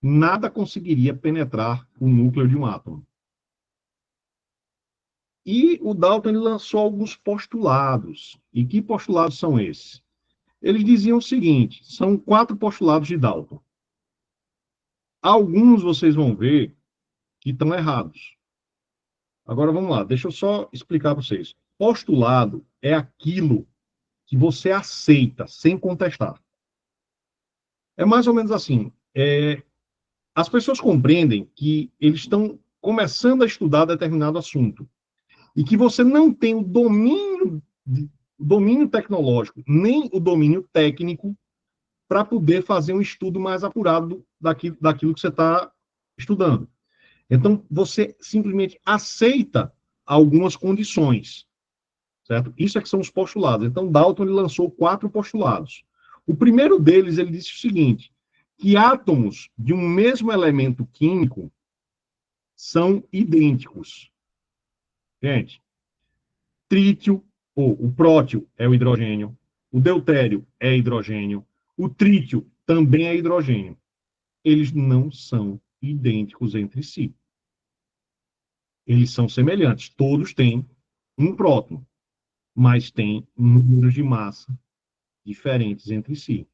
Nada conseguiria penetrar o núcleo de um átomo. E o Dalton ele lançou alguns postulados. E que postulados são esses? Eles diziam o seguinte, são 4 postulados de Dalton. Alguns vocês vão ver que estão errados. Agora vamos lá, deixa eu só explicar para vocês. Postulado é aquilo que você aceita sem contestar. É mais ou menos assim. As pessoas compreendem que eles estão começando a estudar determinado assunto e que você não tem o domínio tecnológico, nem o domínio técnico para poder fazer um estudo mais apurado daquilo que você está estudando. Então, você simplesmente aceita algumas condições, certo? Isso é que são os postulados. Então, Dalton ele lançou 4 postulados. O primeiro deles, ele disse o seguinte, que átomos de um mesmo elemento químico são idênticos. Gente, trítio, ou o prótio é o hidrogênio, o deutério é hidrogênio, o trítio também é hidrogênio. Eles não são idênticos entre si. Eles são semelhantes. Todos têm um próton, mas têm números de massa diferentes entre si.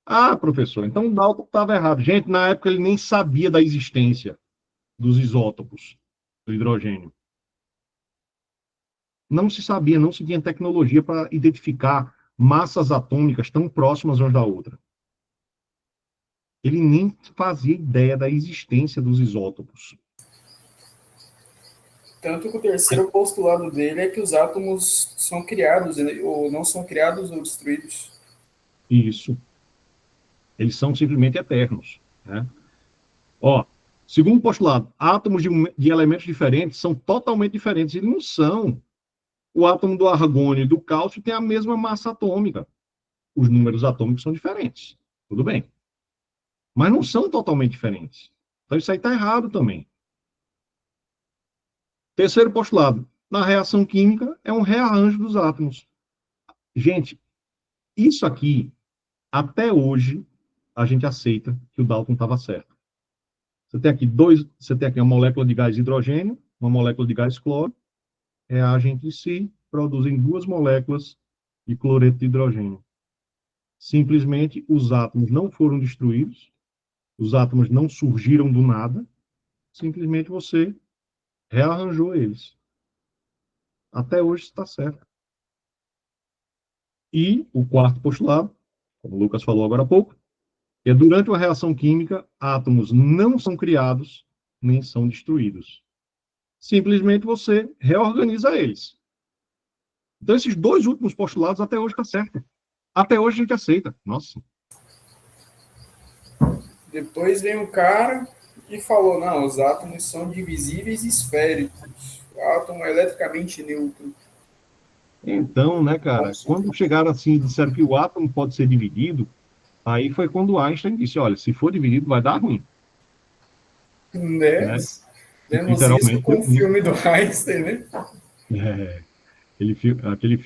Ah, professor, então o Dalton estava errado. Gente, na época ele nem sabia da existência dos isótopos do hidrogênio. Não se sabia, não se tinha tecnologia para identificar massas atômicas tão próximas umas da outra. Ele nem fazia ideia da existência dos isótopos. Tanto que o terceiro postulado dele é que os átomos são criados, ou não são criados ou destruídos. Isso. Eles são simplesmente eternos, né? Ó, segundo postulado, átomos de elementos diferentes são totalmente diferentes. Eles não são. O átomo do argônio e do cálcio tem a mesma massa atômica. Os números atômicos são diferentes. Tudo bem. Mas não são totalmente diferentes. Então isso aí está errado também. Terceiro postulado. Na reação química, é um rearranjo dos átomos. Gente, isso aqui, até hoje, a gente aceita que o Dalton estava certo. Você tem aqui uma molécula de gás hidrogênio, uma molécula de gás cloro, reagem entre si, produzem 2 moléculas de cloreto de hidrogênio. Simplesmente, os átomos não foram destruídos, os átomos não surgiram do nada, simplesmente você rearranjou eles. Até hoje está certo. E o quarto postulado, como o Lucas falou agora há pouco, é durante uma reação química, átomos não são criados nem são destruídos. Simplesmente você reorganiza eles. Então, esses 2 últimos postulados, até hoje está certo. Até hoje a gente aceita. Nossa. Depois vem um cara e falou, não, os átomos são divisíveis e esféricos. O átomo é eletricamente neutro. Então, né, cara, quando chegaram assim e disseram que o átomo pode ser dividido, aí foi quando Einstein disse, olha, se for dividido vai dar ruim. Né? Né? Vemos isso com o filme do Einstein, né? Aquele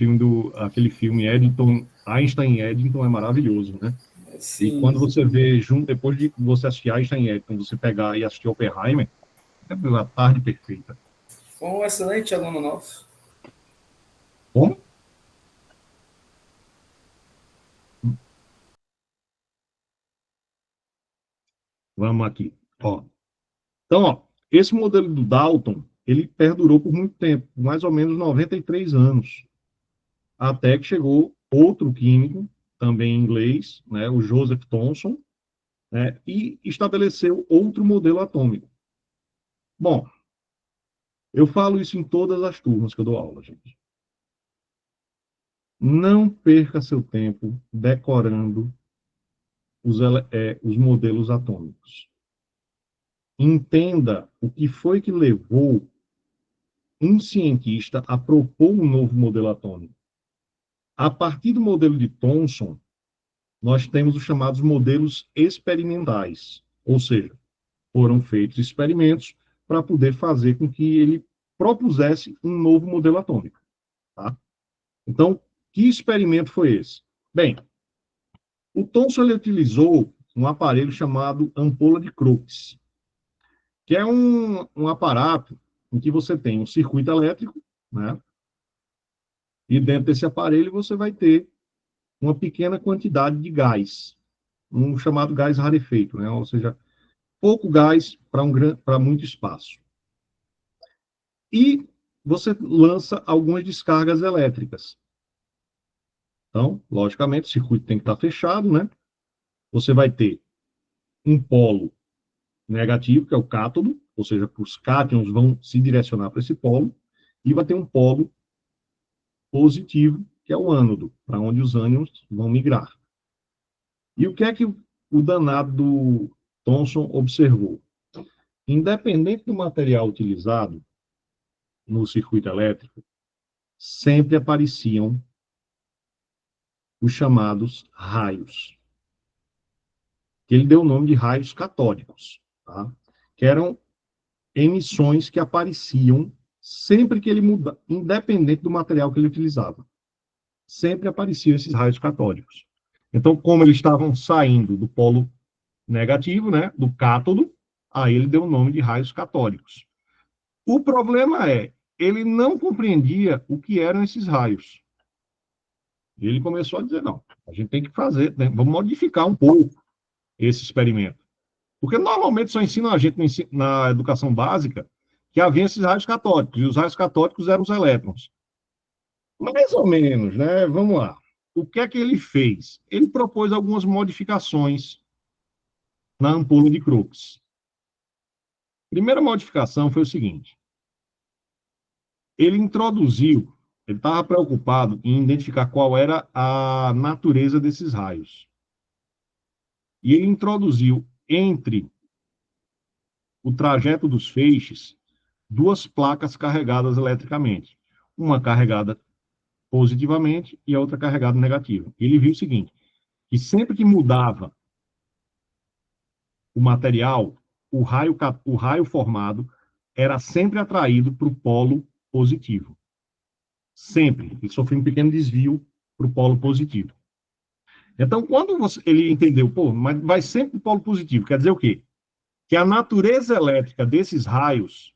filme Eddington, Einstein e Eddington é maravilhoso, né? Sim. E quando você vê junto, depois de você assistir Einstein e Eddington, você pegar e assistir Oppenheimer, é a tarde perfeita. Foi um excelente aluno nosso. Como? Vamos aqui. Ó. Então, ó, esse modelo do Dalton, ele perdurou por muito tempo, mais ou menos 93 anos, até que chegou outro químico, também inglês, né, o Joseph Thomson, né, e estabeleceu outro modelo atômico. Bom, eu falo isso em todas as turmas que eu dou aula, gente. Não perca seu tempo decorando os modelos atômicos. Entenda o que foi que levou um cientista a propor um novo modelo atômico. A partir do modelo de Thomson, nós temos os chamados modelos experimentais, ou seja, foram feitos experimentos para poder fazer com que ele propusesse um novo modelo atômico. Tá? Então, que experimento foi esse? Bem, o Thomson ele utilizou um aparelho chamado ampola de Crookes, que é um aparato em que você tem um circuito elétrico, né? E dentro desse aparelho você vai ter uma pequena quantidade de gás, um chamado gás rarefeito, né? Ou seja, pouco gás para muito espaço. E você lança algumas descargas elétricas. Então, logicamente, o circuito tem que estar fechado, né? Você vai ter um polo negativo, que é o cátodo, ou seja, os cátions vão se direcionar para esse polo, e vai ter um polo positivo, que é o ânodo, para onde os ânions vão migrar. E o que é que o danado do Thomson observou? Independente do material utilizado no circuito elétrico, sempre apareciam os chamados raios, que ele deu o nome de raios catódicos, tá? Que eram emissões que apareciam sempre que ele muda, independente do material que ele utilizava. Sempre apareciam esses raios catódicos. Então, como eles estavam saindo do polo negativo, né, do cátodo, aí ele deu o nome de raios catódicos. O problema é, ele não compreendia o que eram esses raios. E ele começou a dizer, não, a gente tem que fazer, né, vamos modificar um pouco esse experimento. Porque normalmente só ensinam a gente na educação básica que havia esses raios catódicos, e os raios catódicos eram os elétrons. Mais ou menos, né? Vamos lá. O que é que ele fez? Ele propôs algumas modificações na ampola de Crookes. Primeira modificação foi o seguinte: ele introduziu, ele estava preocupado em identificar qual era a natureza desses raios. E ele introduziu entre o trajeto dos feixes duas placas carregadas eletricamente. Uma carregada positivamente e a outra carregada negativa. Ele viu o seguinte, que sempre que mudava o material, o raio formado era sempre atraído para o polo positivo. Sempre. Ele sofreu um pequeno desvio para o polo positivo. Então, quando ele entendeu, pô, mas vai sempre para o polo positivo, quer dizer o quê? Que a natureza elétrica desses raios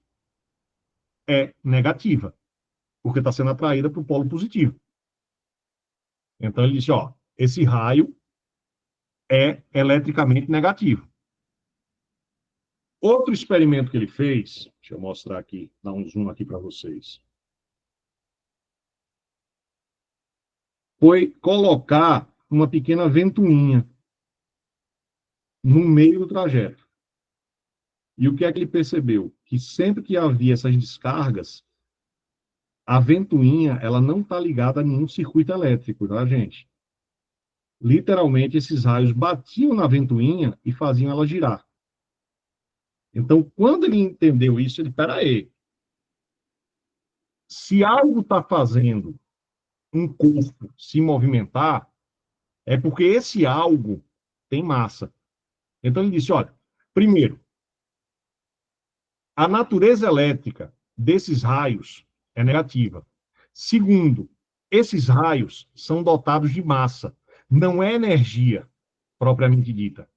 é negativa, porque está sendo atraída para o polo positivo. Então, ele disse, ó, esse raio é eletricamente negativo. Outro experimento que ele fez, deixa eu mostrar aqui, dar um zoom aqui para vocês, foi colocar uma pequena ventoinha no meio do trajeto. E o que é que ele percebeu? Que sempre que havia essas descargas, a ventoinha, ela não está ligada a nenhum circuito elétrico, tá, gente? Literalmente, esses raios batiam na ventoinha e faziam ela girar. Então, quando ele entendeu isso, ele, peraí, se algo está fazendo um corpo se movimentar, é porque esse algo tem massa. Então, ele disse, olha, primeiro, a natureza elétrica desses raios é negativa. Segundo, esses raios são dotados de massa. Não é energia propriamente dita.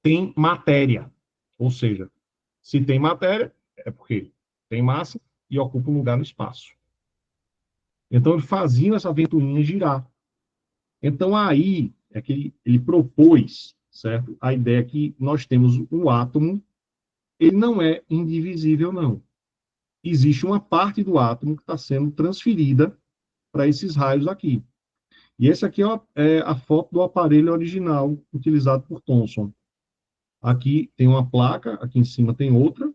Tem matéria. Ou seja, se tem matéria, é porque tem massa e ocupa um lugar no espaço. Então, ele fazia essa ventoinha girar. Então, aí é que ele propôs, certo? A ideia que nós temos um átomo, ele não é indivisível, não. Existe uma parte do átomo que está sendo transferida para esses raios aqui. E essa aqui é a foto do aparelho original utilizado por Thomson. Aqui tem uma placa, aqui em cima tem outra,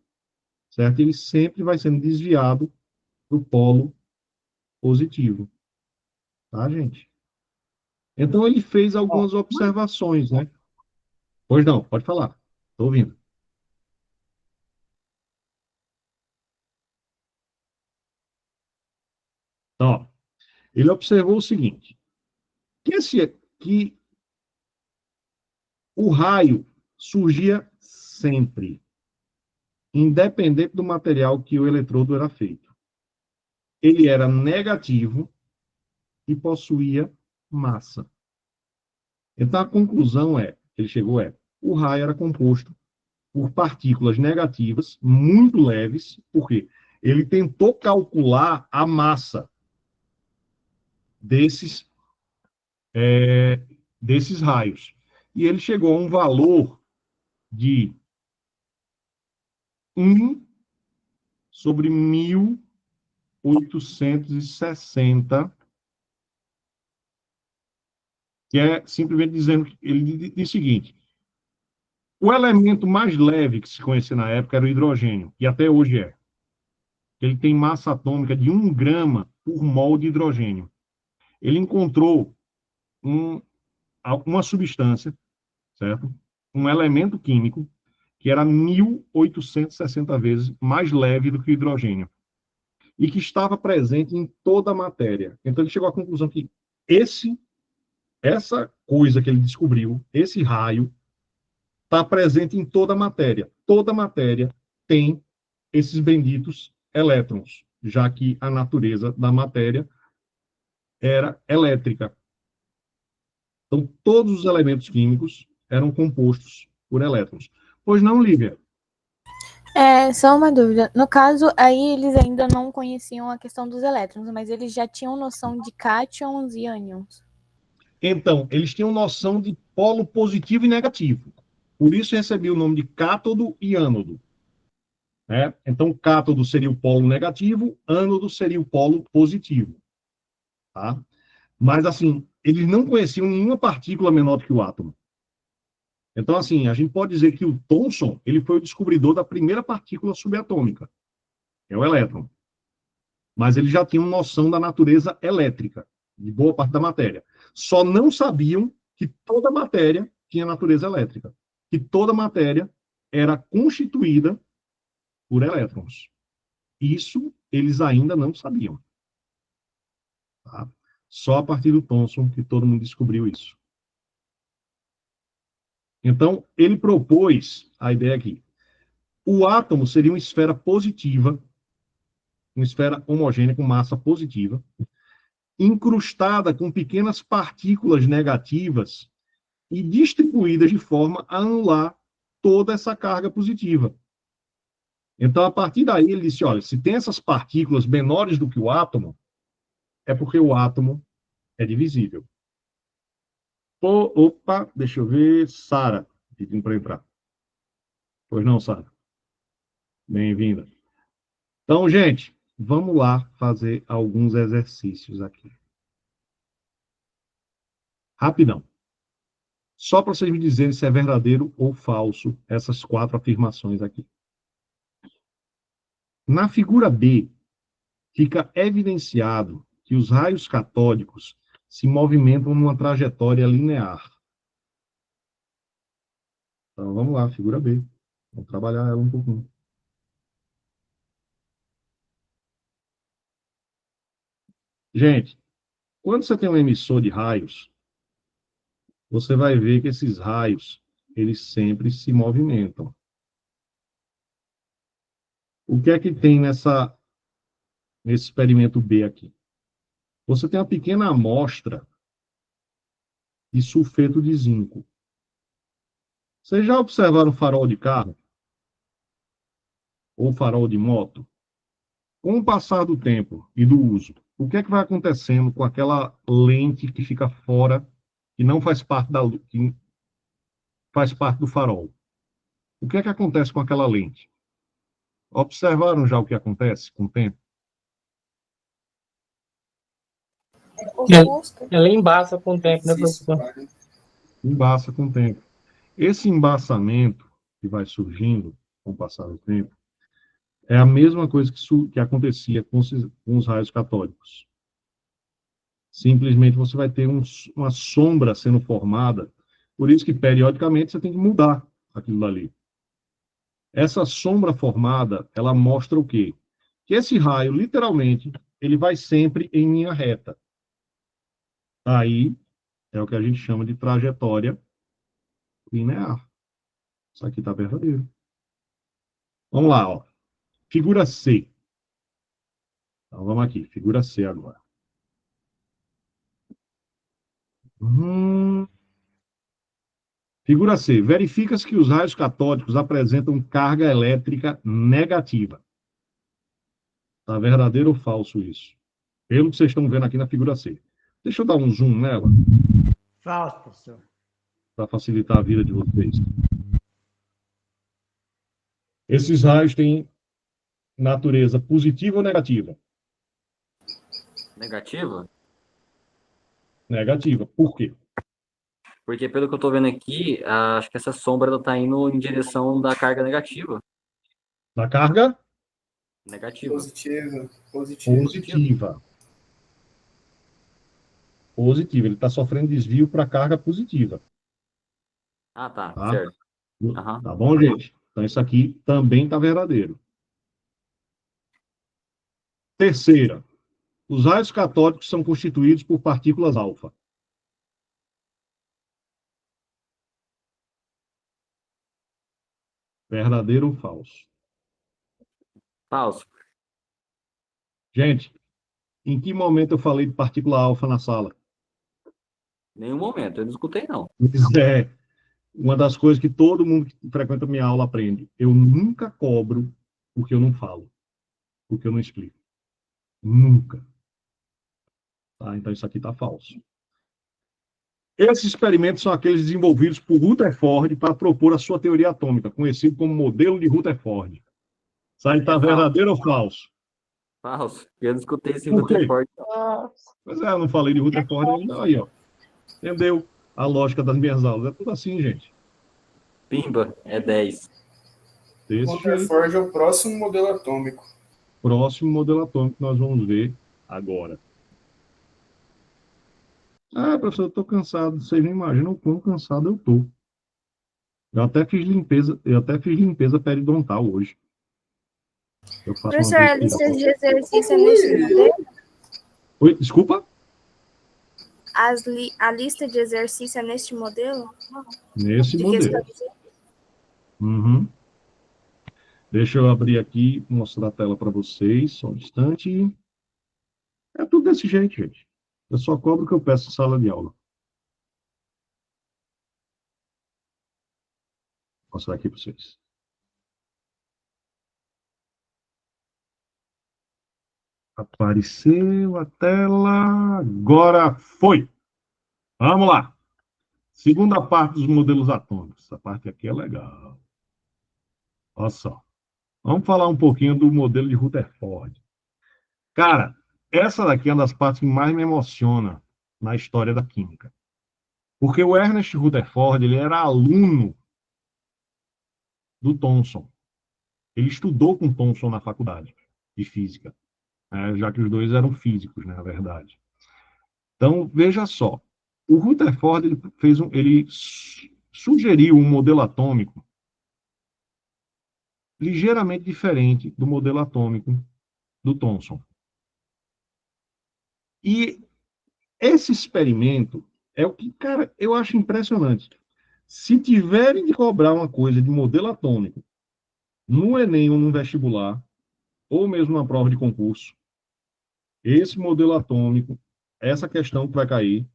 certo? Ele sempre vai sendo desviado para o polo positivo. Tá, gente? Então, ele fez algumas observações, né? Pois não, pode falar. Estou ouvindo. Então, ó, ele observou o seguinte, que O raio surgia sempre, independente do material que o eletrodo era feito. Ele era negativo e possuía massa. Então, a conclusão ele chegou o raio era composto por partículas negativas muito leves, porque ele tentou calcular a massa desses raios. E ele chegou a um valor de 1/1860, que é simplesmente dizendo, ele diz o seguinte: o elemento mais leve que se conhecia na época era o hidrogênio, e até hoje é. Ele tem massa atômica de 1 grama por mol de hidrogênio. Ele encontrou uma substância, certo? Um elemento químico que era 1.860 vezes mais leve do que o hidrogênio e que estava presente em toda a matéria. Então ele chegou à conclusão que essa coisa que ele descobriu, esse raio, está presente em toda a matéria. Toda a matéria tem esses benditos elétrons, já que a natureza da matéria era elétrica. Então, todos os elementos químicos eram compostos por elétrons. Pois não, Lívia? Só uma dúvida. No caso, aí eles ainda não conheciam a questão dos elétrons, mas eles já tinham noção de cátions e ânions. Então, eles tinham noção de polo positivo e negativo. Por isso recebia o nome de cátodo e ânodo. Né? Então, cátodo seria o polo negativo, ânodo seria o polo positivo. Tá? Mas, assim, eles não conheciam nenhuma partícula menor do que o átomo. Então, assim, a gente pode dizer que o Thomson, ele foi o descobridor da primeira partícula subatômica, que é o elétron. Mas eles já tinham noção da natureza elétrica, de boa parte da matéria. Só não sabiam que toda matéria tinha natureza elétrica, que toda matéria era constituída por elétrons. Isso eles ainda não sabiam. Tá? Só a partir do Thomson que todo mundo descobriu isso. Então, ele propôs a ideia aqui. O átomo seria uma esfera positiva, uma esfera homogênea com massa positiva, incrustada com pequenas partículas negativas e distribuídas de forma a anular toda essa carga positiva. Então, a partir daí, ele disse, olha, se tem essas partículas menores do que o átomo, é porque o átomo é divisível. Opa, deixa eu ver. Sara, pedindo para entrar. Pois não, Sara? Bem-vinda. Então, gente, vamos lá fazer alguns exercícios aqui. Rapidão. Só para vocês me dizerem se é verdadeiro ou falso essas 4 afirmações aqui. Na figura B, fica evidenciado que os raios catódicos se movimentam numa trajetória linear. Então, vamos lá, figura B. Vamos trabalhar ela um pouquinho. Gente, quando você tem um emissor de raios, você vai ver que esses raios, eles sempre se movimentam. O que é que tem nesse experimento B aqui? Você tem uma pequena amostra de sulfeto de zinco. Vocês já observaram farol de carro? Ou farol de moto? Com o passar do tempo e do uso, o que é que vai acontecendo com aquela lente que fica fora, que não faz parte que faz parte do farol? O que é que acontece com aquela lente? Observaram já o que acontece com o tempo? Ela embaça com o tempo, né, professor? Embaça com o tempo. Esse embaçamento que vai surgindo com o passar do tempo é a mesma coisa que acontecia com os raios catódicos. Simplesmente você vai ter uma sombra sendo formada, por isso que periodicamente você tem que mudar aquilo dali. Essa sombra formada, ela mostra o quê? Que esse raio, literalmente, ele vai sempre em linha reta. Aí é o que a gente chama de trajetória linear. Isso aqui está verdadeiro. Vamos lá, ó. Figura C. Então, vamos aqui, figura C agora. Figura C. Verifica-se que os raios catódicos apresentam carga elétrica negativa. Está verdadeiro ou falso isso? Pelo que vocês estão vendo aqui na figura C. Deixa eu dar um zoom nela. Falso, professor. Para facilitar a vida de vocês. Esses raios têm natureza positiva ou negativa? Negativa? Negativa. Por quê? Porque pelo que eu tô vendo aqui, acho que essa sombra ela tá indo em direção da carga negativa. Da carga? Negativa. Positiva. Positiva. Positiva. Ele está sofrendo desvio para carga positiva. Ah, tá. Tá? Certo. Aham. Tá bom, gente? Então, isso aqui também está verdadeiro. Terceira. Os raios catódicos são constituídos por partículas alfa. Verdadeiro ou falso? Falso. Gente, em que momento eu falei de partícula alfa na sala? Nenhum momento. Eu não escutei, não. Pois é. Uma das coisas que todo mundo que frequenta minha aula aprende. Eu nunca cobro o que eu não falo, o que eu não explico. Nunca. Tá? Então, isso aqui está falso. Esses experimentos são aqueles desenvolvidos por Rutherford para propor a sua teoria atômica, conhecido como modelo de Rutherford. Isso aí está verdadeiro ou falso? Falso. Eu não escutei esse Por quê? Rutherford. Pois é, eu não falei de Rutherford ainda. Aí, ó. Entendeu? A lógica das minhas aulas. É tudo assim, gente. Pimba, é 10. Desse jeito. Rutherford é o próximo modelo atômico. Próximo modelo atômico que nós vamos ver agora. Ah, professor, eu estou cansado. Vocês não imaginam o quão cansado eu estou. Eu até fiz limpeza periodontal hoje. Eu faço Professor, a lista de exercício é neste modelo? Oi, desculpa? A lista de exercício é neste modelo? Nesse De modelo. questão de- Uhum. Deixa eu abrir aqui, mostrar a tela para vocês, só um instante. É tudo desse jeito, gente. Eu só cobro o que eu peço em sala de aula. Vou mostrar aqui para vocês. Apareceu a tela. Agora foi. Vamos lá. Segunda parte dos modelos atômicos. Essa parte aqui é legal. Olha só. Vamos falar um pouquinho do modelo de Rutherford. Cara, essa daqui é uma das partes que mais me emociona na história da química. Porque o Ernest Rutherford, ele era aluno do Thomson. Ele estudou com Thomson na faculdade de física, né, já que os dois eram físicos, né, na verdade. Então, veja só. O Rutherford ele sugeriu um modelo atômico ligeiramente diferente do modelo atômico do Thomson. E esse experimento é o que, cara, eu acho impressionante. Se tiverem de cobrar uma coisa de modelo atômico no Enem ou no vestibular, ou mesmo na prova de concurso, esse modelo atômico, essa questão que vai cair,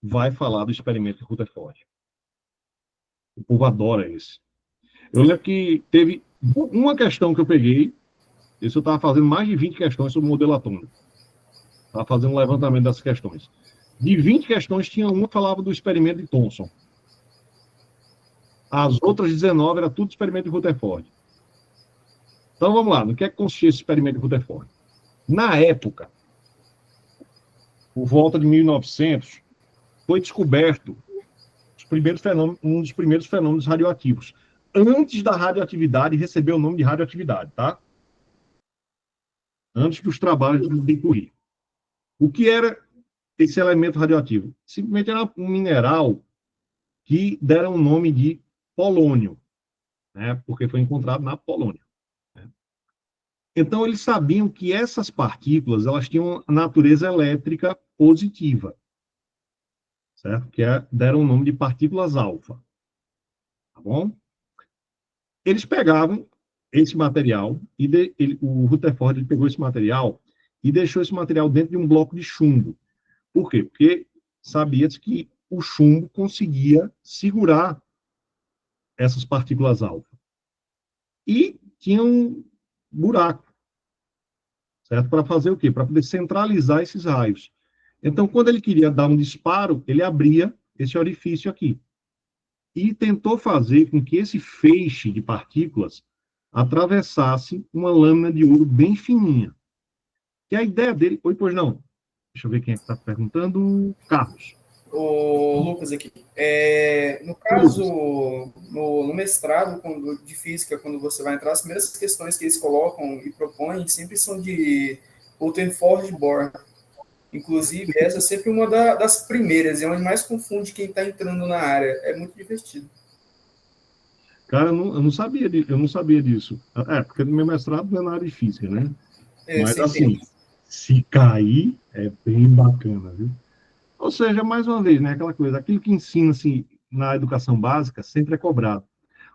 vai falar do experimento de Rutherford. O povo adora esse. Eu lembro que teve uma questão que eu peguei, isso eu estava fazendo mais de 20 questões sobre o modelo atômico. Estava fazendo um levantamento dessas questões. De 20 questões, tinha uma que falava do experimento de Thomson. As outras 19 era tudo experimento de Rutherford. Então, vamos lá. No que é que consistia esse experimento de Rutherford? Na época, por volta de 1900, foi descoberto um dos primeiros fenômenos radioativos. Antes da radioatividade receber o nome de radioatividade, tá? Antes que os trabalhos de Marie Curie. O que era esse elemento radioativo? Simplesmente era um mineral que deram o nome de polônio, né? Porque foi encontrado na Polônia. Né? Então, eles sabiam que essas partículas elas tinham natureza elétrica positiva, certo? Deram o nome de partículas alfa. tá bom? Eles pegavam esse material, o Rutherford ele pegou esse material e deixou esse material dentro de um bloco de chumbo. Por quê? Porque sabia-se que o chumbo conseguia segurar essas partículas alfa. E tinha um buraco, certo? Para fazer o quê? Para poder centralizar esses raios. Então, quando ele queria dar um disparo, ele abria esse orifício aqui. E tentou fazer com que esse feixe de partículas atravessasse uma lâmina de ouro bem fininha. E a ideia dele... Oi, pois não. Deixa eu ver quem é que está perguntando. Carlos. O Lucas aqui. No caso, no mestrado de física, quando você vai entrar, as primeiras questões que eles colocam e propõem sempre são de Rutherford Bohr. Inclusive, essa é sempre uma das primeiras, é onde mais confunde quem está entrando na área. É muito divertido. Cara, eu não sabia disso. Porque no meu mestrado não é na área de física, né? Mas, assim, se cair, é bem bacana, viu? Ou seja, mais uma vez, né, aquela coisa, aquilo que ensina assim, na educação básica sempre é cobrado.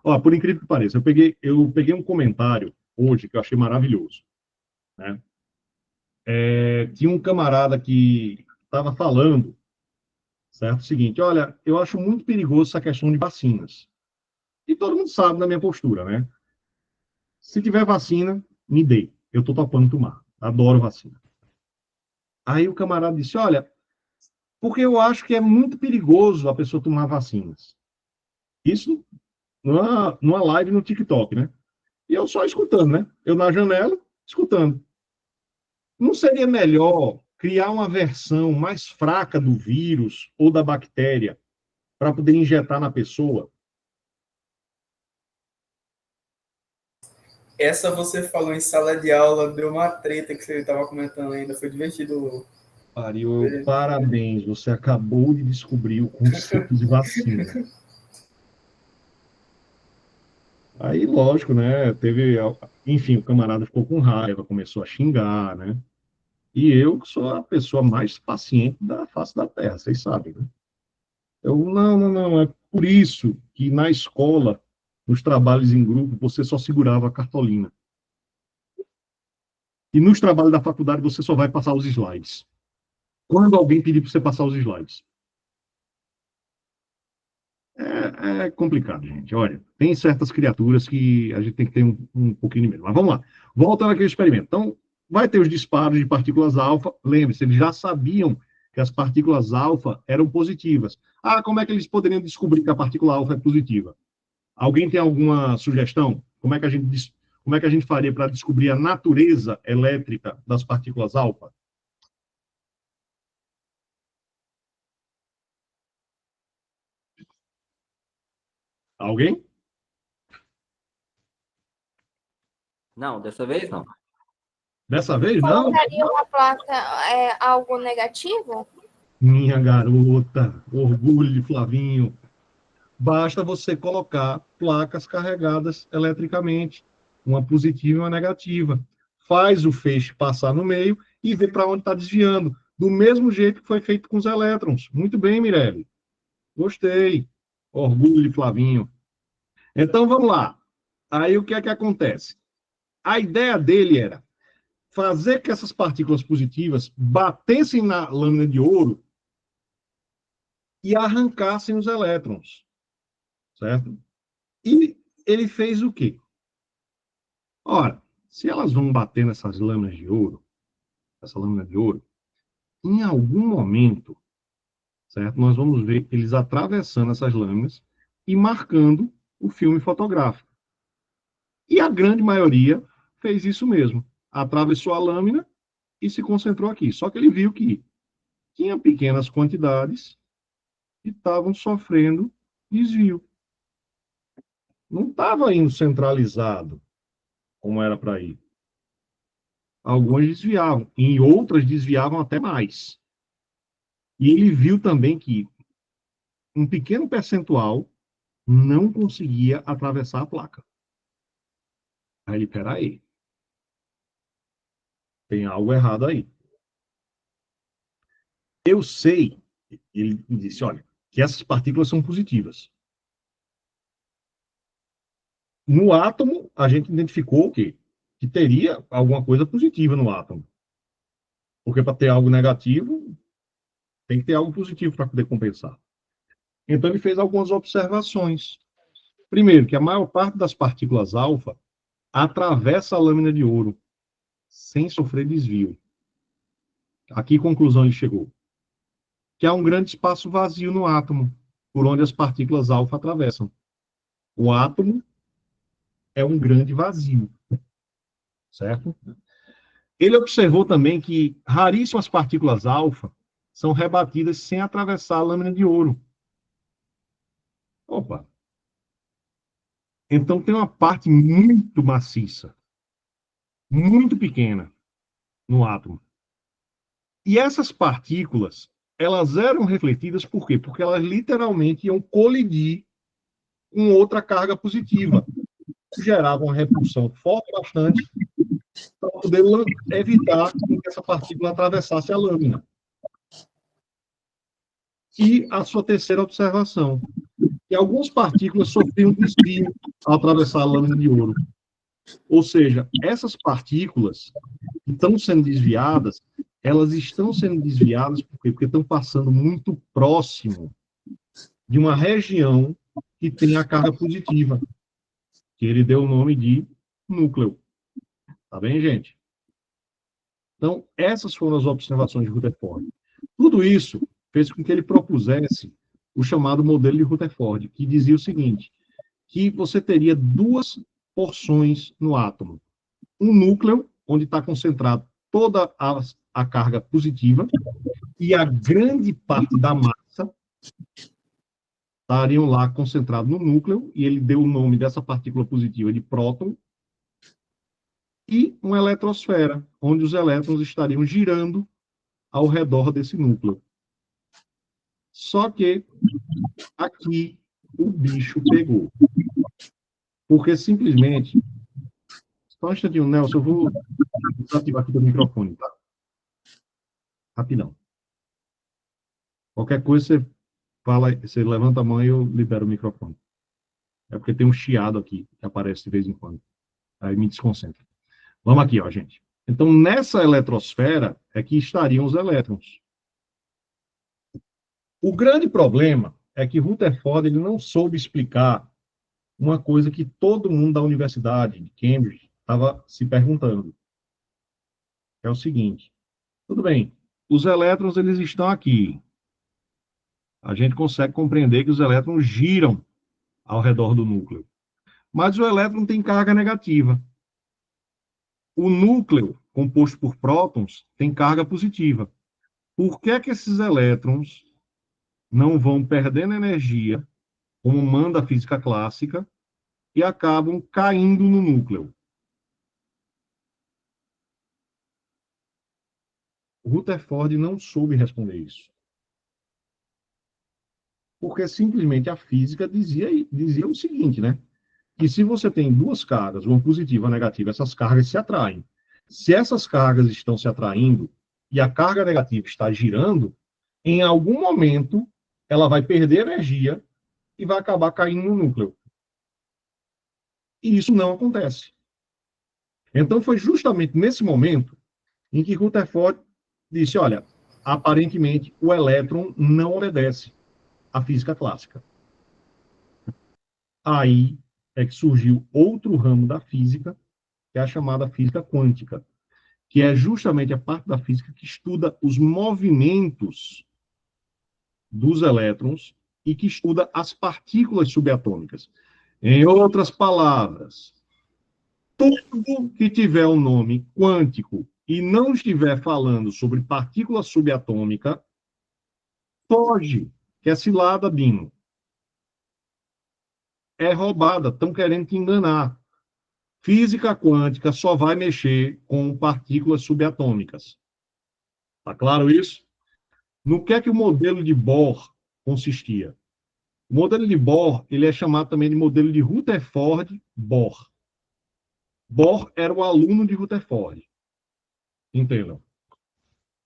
Ó, por incrível que pareça, eu peguei um comentário hoje que eu achei maravilhoso. Né? Tinha um camarada que estava falando, certo? O seguinte, olha, eu acho muito perigoso essa questão de vacinas. E todo mundo sabe da minha postura, né? Se tiver vacina, me dê. Eu estou topando tomar. Adoro vacina. Aí o camarada disse, olha, porque eu acho que é muito perigoso a pessoa tomar vacinas. Isso numa live no TikTok, né? E eu só escutando, né? Eu na janela, escutando. Não seria melhor criar uma versão mais fraca do vírus ou da bactéria para poder injetar na pessoa? Essa você falou em sala de aula, deu uma treta que você estava comentando ainda, foi divertido. Parabéns, você acabou de descobrir o conceito de vacina. Aí, lógico, né? Enfim, o camarada ficou com raiva, começou a xingar, né? E eu sou a pessoa mais paciente da face da Terra, vocês sabem, né? Não, é por isso que na escola, nos trabalhos em grupo, você só segurava a cartolina. E nos trabalhos da faculdade, você só vai passar os slides. Quando alguém pedir para você passar os slides. É complicado, gente. Olha, tem certas criaturas que a gente tem que ter um pouquinho de medo. Mas vamos lá. Voltando àquele experimento. Então, vai ter os disparos de partículas alfa. Lembre-se, eles já sabiam que as partículas alfa eram positivas. Ah, como é que eles poderiam descobrir que a partícula alfa é positiva? Alguém tem alguma sugestão? Como é que a gente faria para descobrir a natureza elétrica das partículas alfa? Alguém? Não, dessa vez não. Dessa vez, não? Colocaria uma placa, algo negativo? Minha garota, orgulho de Flavinho. Basta você colocar placas carregadas eletricamente, uma positiva e uma negativa. Faz o feixe passar no meio e vê para onde está desviando. Do mesmo jeito que foi feito com os elétrons. Muito bem, Mirelle. Gostei. Orgulho de Flavinho. Então, vamos lá. Aí, o que é que acontece? A ideia dele era fazer que essas partículas positivas batessem na lâmina de ouro e arrancassem os elétrons. Certo? E ele fez o quê? Ora, se elas vão bater nessas lâminas de ouro, essa lâmina de ouro, em algum momento, certo? Nós vamos ver eles atravessando essas lâminas e marcando o filme fotográfico. E a grande maioria fez isso mesmo. Atravessou a lâmina e se concentrou aqui. Só que ele viu que tinha pequenas quantidades que estavam sofrendo desvio. Não estava indo centralizado como era para ir. Algumas desviavam, e outras desviavam até mais. E ele viu também que um pequeno percentual não conseguia atravessar a placa. Aí ele, peraí, tem algo errado aí. Eu sei, ele disse, olha, que essas partículas são positivas. No átomo, a gente identificou o quê? Que teria alguma coisa positiva no átomo. Porque para ter algo negativo, tem que ter algo positivo para poder compensar. Então, ele fez algumas observações. Primeiro, que a maior parte das partículas alfa atravessa a lâmina de ouro sem sofrer desvio. A que conclusão ele chegou? Que há um grande espaço vazio no átomo, por onde as partículas alfa atravessam. O átomo é um grande vazio, certo? Ele observou também que raríssimas partículas alfa são rebatidas sem atravessar a lâmina de ouro. Opa! Então tem uma parte muito maciça, muito pequena no átomo. E essas partículas, elas eram refletidas por quê? Porque elas literalmente iam colidir com outra carga positiva, que gerava uma repulsão forte bastante para poder evitar que essa partícula atravessasse a lâmina. E a sua terceira observação, que algumas partículas sofriam desvio ao atravessar a lâmina de ouro. Ou seja, essas partículas que estão sendo desviadas, elas estão sendo desviadas por quê? Porque estão passando muito próximo de uma região que tem a carga positiva, que ele deu o nome de núcleo. Tá bem, gente? Então, essas foram as observações de Rutherford. Tudo isso fez com que ele propusesse o chamado modelo de Rutherford, que dizia o seguinte, que você teria duas porções no átomo. Um núcleo, onde está concentrado toda a carga positiva, e a grande parte da massa estariam lá concentrados no núcleo, e ele deu o nome dessa partícula positiva de próton, e uma eletrosfera, onde os elétrons estariam girando ao redor desse núcleo. Só que aqui o bicho pegou. Porque simplesmente... Só um instantinho, Nelson, eu vou desativar aqui o microfone, tá? Rapidão. Qualquer coisa você fala, você levanta a mão e eu libero o microfone. É porque tem um chiado aqui que aparece de vez em quando. Aí me desconcentra. Vamos aqui, ó, gente. Então, nessa eletrosfera é que estariam os elétrons. O grande problema é que Rutherford ele não soube explicar uma coisa que todo mundo da Universidade de Cambridge estava se perguntando. É o seguinte. Tudo bem, os elétrons eles estão aqui. A gente consegue compreender que os elétrons giram ao redor do núcleo. Mas o elétron tem carga negativa. O núcleo, composto por prótons, tem carga positiva. Por que que esses elétrons não vão perdendo energia, como manda a física clássica, e acabam caindo no núcleo? O Rutherford não soube responder isso. Porque simplesmente a física dizia o seguinte, né? Que se você tem duas cargas, uma positiva e uma negativa, essas cargas se atraem. Se essas cargas estão se atraindo e a carga negativa está girando, em algum momento ela vai perder energia e vai acabar caindo no núcleo. E isso não acontece. Então foi justamente nesse momento em que Rutherford disse, olha, aparentemente o elétron não obedece à física clássica. Aí é que surgiu outro ramo da física, que é a chamada física quântica, que é justamente a parte da física que estuda os movimentos dos elétrons e que estuda as partículas subatômicas. Em outras palavras, tudo que tiver o nome quântico e não estiver falando sobre partícula subatômica, foge, que é cilada, Bino. É roubada, estão querendo te enganar. Física quântica só vai mexer com partículas subatômicas. Tá claro isso? No que é que o modelo de Bohr consistia? O modelo de Bohr, ele é chamado também de modelo de Rutherford-Bohr. Bohr era o aluno de Rutherford. Entendam?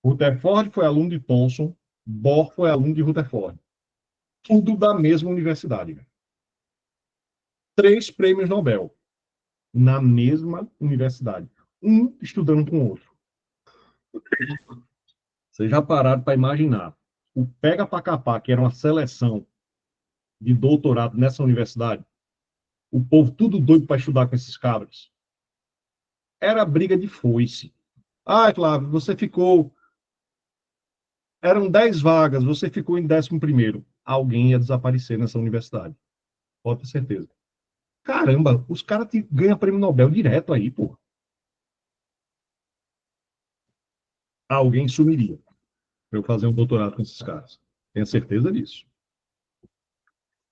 Rutherford foi aluno de Thomson, Bohr foi aluno de Rutherford. Tudo da mesma universidade. 3 prêmios Nobel na mesma universidade, um estudando com o outro. Vocês já pararam para imaginar o pega para capar, que era uma seleção de doutorado nessa universidade, o povo tudo doido para estudar com esses cabras. Era briga de foice. Ah, Flávio, você ficou... Eram 10 vagas, você ficou em 11º. Alguém ia desaparecer nessa universidade. Pode ter certeza. Caramba, os caras ganham prêmio Nobel direto aí, pô. Alguém sumiria para eu fazer um doutorado com esses caras. Tenho certeza disso.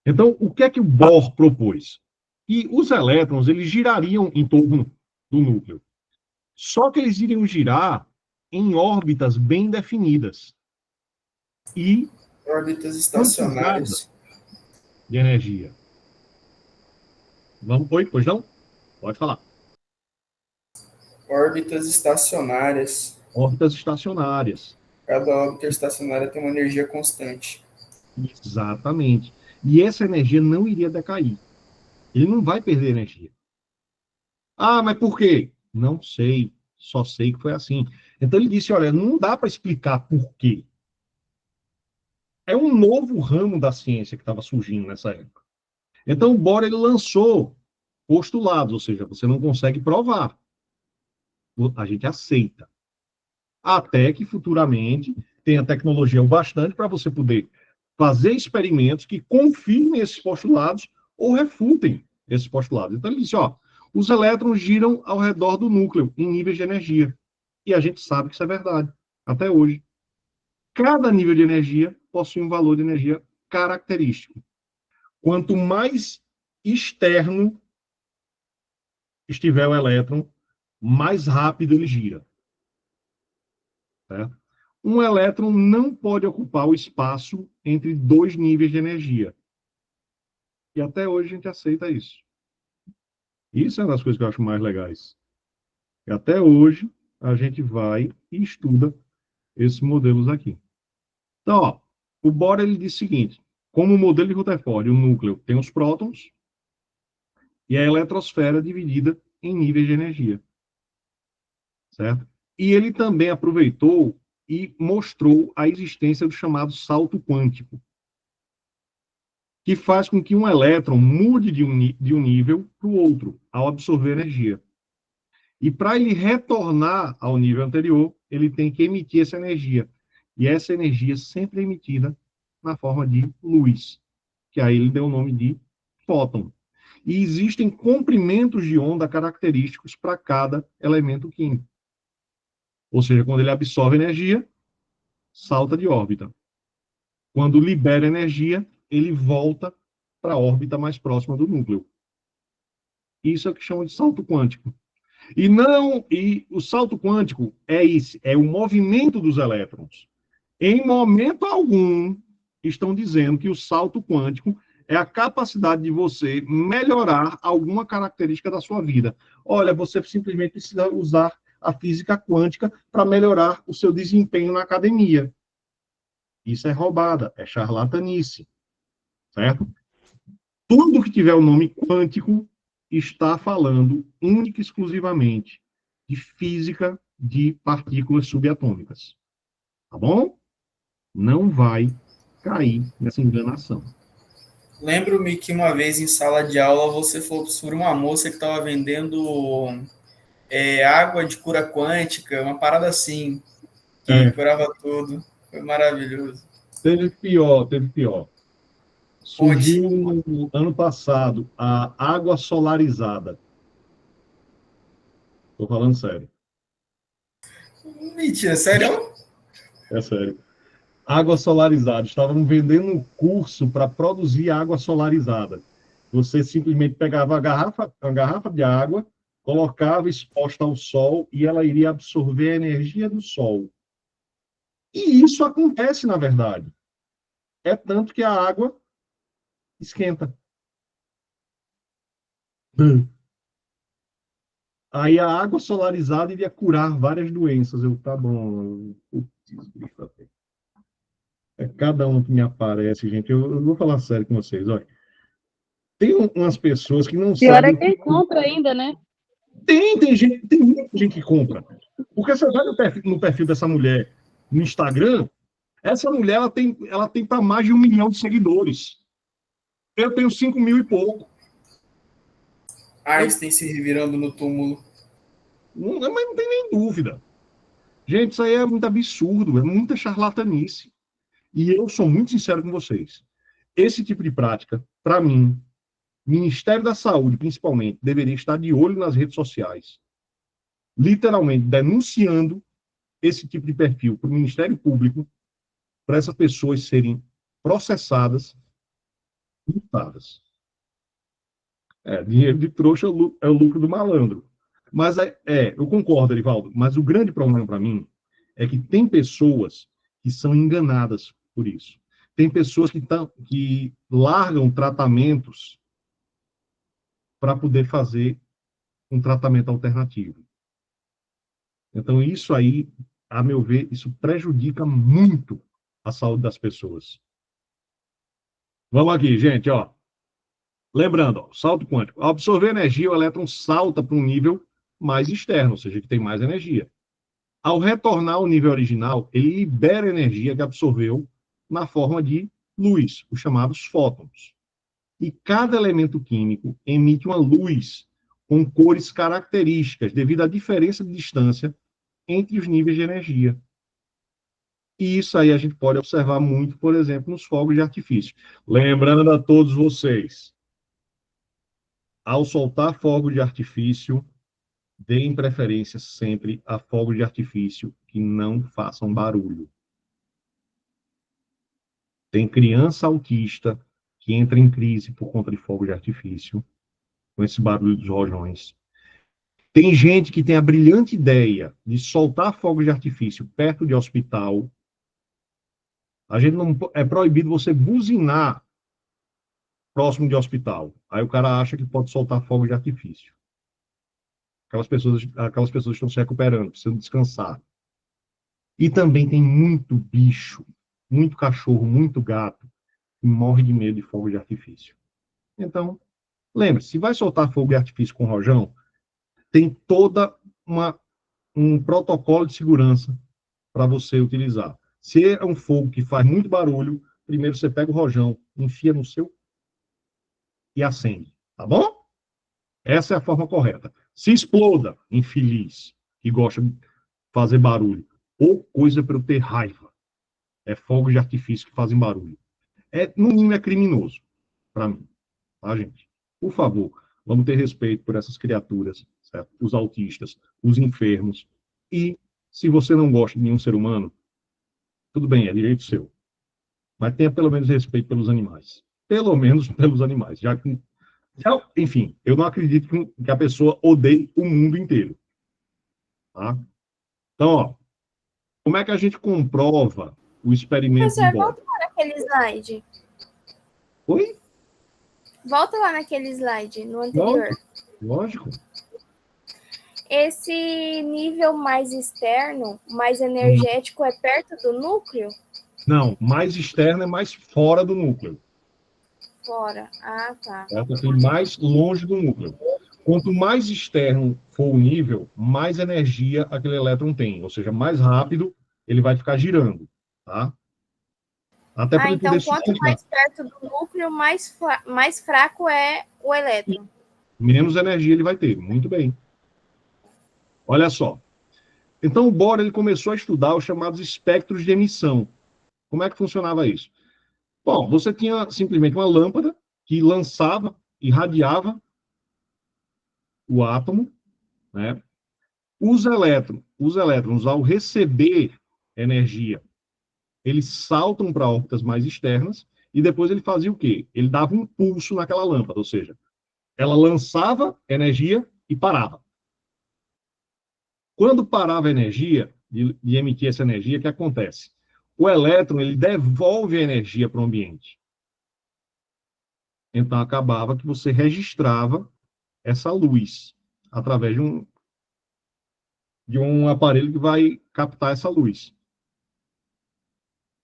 Então, o que é que o Bohr propôs? Que os elétrons, eles girariam em torno do núcleo. Só que eles iriam girar em órbitas bem definidas. E órbitas estacionárias de energia. Vamos, pois não? Pode falar. Órbitas estacionárias. Órbitas estacionárias. Cada órbita estacionária tem uma energia constante. Exatamente. E essa energia não iria decair. Ele não vai perder energia. Ah, mas por quê? Não sei. Só sei que foi assim. Então ele disse, olha, não dá para explicar por quê. É um novo ramo da ciência que estava surgindo nessa época. Então o Bohr ele lançou postulados, ou seja, você não consegue provar. A gente aceita. Até que futuramente tenha tecnologia o bastante para você poder fazer experimentos que confirmem esses postulados ou refutem esses postulados. Então ele disse, ó, os elétrons giram ao redor do núcleo em níveis de energia. E a gente sabe que isso é verdade, até hoje. Cada nível de energia possui um valor de energia característico. Quanto mais externo estiver o elétron, mais rápido ele gira. Certo? Um elétron não pode ocupar o espaço entre 2 níveis de energia. E até hoje a gente aceita isso. Isso é uma das coisas que eu acho mais legais. E até hoje a gente vai e estuda esses modelos aqui. Então, ó, o Bohr ele diz o seguinte, como o modelo de Rutherford, o núcleo tem os prótons e a eletrosfera dividida em níveis de energia. Certo? E ele também aproveitou e mostrou a existência do chamado salto quântico, que faz com que um elétron mude de um nível para o outro, ao absorver energia. E para ele retornar ao nível anterior, ele tem que emitir essa energia. E essa energia sempre é emitida na forma de luz, que aí ele deu o nome de fóton. E existem comprimentos de onda característicos para cada elemento químico. Ou seja, quando ele absorve energia, salta de órbita. Quando libera energia, ele volta para a órbita mais próxima do núcleo. Isso é o que chamam de salto quântico. E o salto quântico é o movimento dos elétrons. Em momento algum, estão dizendo que o salto quântico é a capacidade de você melhorar alguma característica da sua vida. Olha, você simplesmente precisa usar a física quântica para melhorar o seu desempenho na academia. Isso é roubada, é charlatanice, certo? Tudo que tiver o nome quântico está falando única e exclusivamente de física de partículas subatômicas. Tá bom? Não vai cair nessa enganação. Lembro-me que uma vez em sala de aula você falou sobre uma moça que estava vendendo água de cura quântica, uma parada assim, que curava tudo. Foi maravilhoso. Teve pior. Surgiu no ano passado a água solarizada. Estou falando sério. Mentira, sério? É sério. Água solarizada. Estavam vendendo um curso para produzir água solarizada. Você simplesmente pegava uma garrafa de água, colocava exposta ao sol e ela iria absorver a energia do sol. E isso acontece, na verdade. É tanto que a água esquenta. Aí a água solarizada iria curar várias doenças. Tá bom. É cada um que me aparece, gente. Eu vou falar sério com vocês. Olha. Tem umas pessoas que não Pior é sabem. quem compra ainda, né? Tem muita gente que compra. Porque você vai no perfil dessa mulher no Instagram, essa mulher ela tem para mais de 1 milhão de seguidores. Eu tenho 5 mil e pouco. Einstein se revirando no túmulo. Mas não tem nem dúvida. Gente, isso aí é muito absurdo, é muita charlatanice. E eu sou muito sincero com vocês. Esse tipo de prática, para mim, Ministério da Saúde, principalmente, deveria estar de olho nas redes sociais, literalmente denunciando esse tipo de perfil para o Ministério Público, para essas pessoas serem processadas e multadas. Dinheiro de trouxa é o lucro do malandro. Mas eu concordo, Erivaldo, mas o grande problema para mim é que tem pessoas que são enganadas por isso. Tem pessoas que largam tratamentos para poder fazer um tratamento alternativo. Então, isso aí, a meu ver, isso prejudica muito a saúde das pessoas. Vamos aqui, gente, ó. Lembrando, ó, salto quântico. Ao absorver energia, o elétron salta para um nível mais externo, ou seja, que tem mais energia. Ao retornar ao nível original, ele libera a energia que absorveu na forma de luz, os chamados fótons. E cada elemento químico emite uma luz com cores características devido à diferença de distância entre os níveis de energia. E isso aí a gente pode observar muito, por exemplo, nos fogos de artifício. Lembrando a todos vocês, ao soltar fogos de artifício, deem preferência sempre a fogos de artifício que não façam barulho. Tem criança autista que entra em crise por conta de fogos de artifício, com esse barulho dos rojões. Tem gente que tem a brilhante ideia de soltar fogos de artifício perto de hospital. A gente não é proibido você buzinar próximo de hospital. Aí o cara acha que pode soltar fogos de artifício. Aquelas pessoas estão se recuperando, precisam descansar. E também tem muito bicho, muito cachorro, muito gato, que morre de medo de fogo de artifício. Então, lembre-se, se vai soltar fogo de artifício com rojão, tem toda um protocolo de segurança para você utilizar. Se é um fogo que faz muito barulho, primeiro você pega o rojão, enfia no seu e acende, tá bom? Essa é a forma correta. Se exploda, infeliz, que gosta de fazer barulho, ou coisa para eu ter raiva. É fogos de artifício que fazem barulho. No mínimo, é criminoso, para mim. Tá, gente? Por favor, vamos ter respeito por essas criaturas, certo? Os autistas, os enfermos. E, se você não gosta de nenhum ser humano, tudo bem, é direito seu. Mas tenha pelo menos respeito pelos animais. Pelo menos pelos animais. Enfim, eu não acredito que a pessoa odeie o mundo inteiro. Tá? Então, ó, como é que a gente comprova o experimento Professor, de Bohr? volta lá naquele slide. Oi? Volta lá naquele slide, no anterior. Lógico. Esse nível mais externo, mais energético, é perto do núcleo? Não, mais externo é mais fora do núcleo. Fora. Ah, tá. Assim, mais longe do núcleo. Quanto mais externo for o nível, mais energia aquele elétron tem. Ou seja, mais rápido ele vai ficar girando. Tá? Até para ele então poder quanto sustentar. mais perto do núcleo, mais fraco é o elétron. Menos energia ele vai ter. Muito bem. Olha só. Então, o Bohr ele começou a estudar os chamados espectros de emissão. Como é que funcionava isso? Bom, você tinha simplesmente uma lâmpada que lançava, irradiava o átomo, né? Os elétrons, ao receber energia, eles saltam para órbitas mais externas e depois ele fazia o quê? Ele dava um pulso naquela lâmpada, ou seja, ela lançava energia e parava. Quando parava a energia, de emitir essa energia, o que acontece? O elétron, ele devolve a energia para o ambiente. Então, acabava que você registrava essa luz através de um aparelho que vai captar essa luz.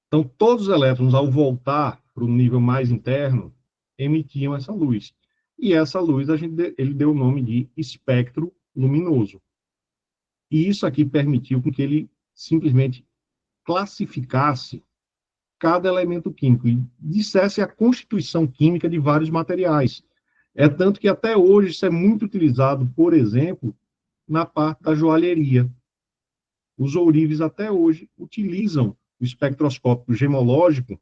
Então, todos os elétrons, ao voltar para o nível mais interno, emitiam essa luz. e essa luz ele deu o nome de espectro luminoso. E isso aqui permitiu com que ele simplesmente classificasse cada elemento químico e dissesse a constituição química de vários materiais. É tanto que até hoje isso é muito utilizado, por exemplo, na parte da joalheria. Os ourives até hoje utilizam o espectroscópio gemológico,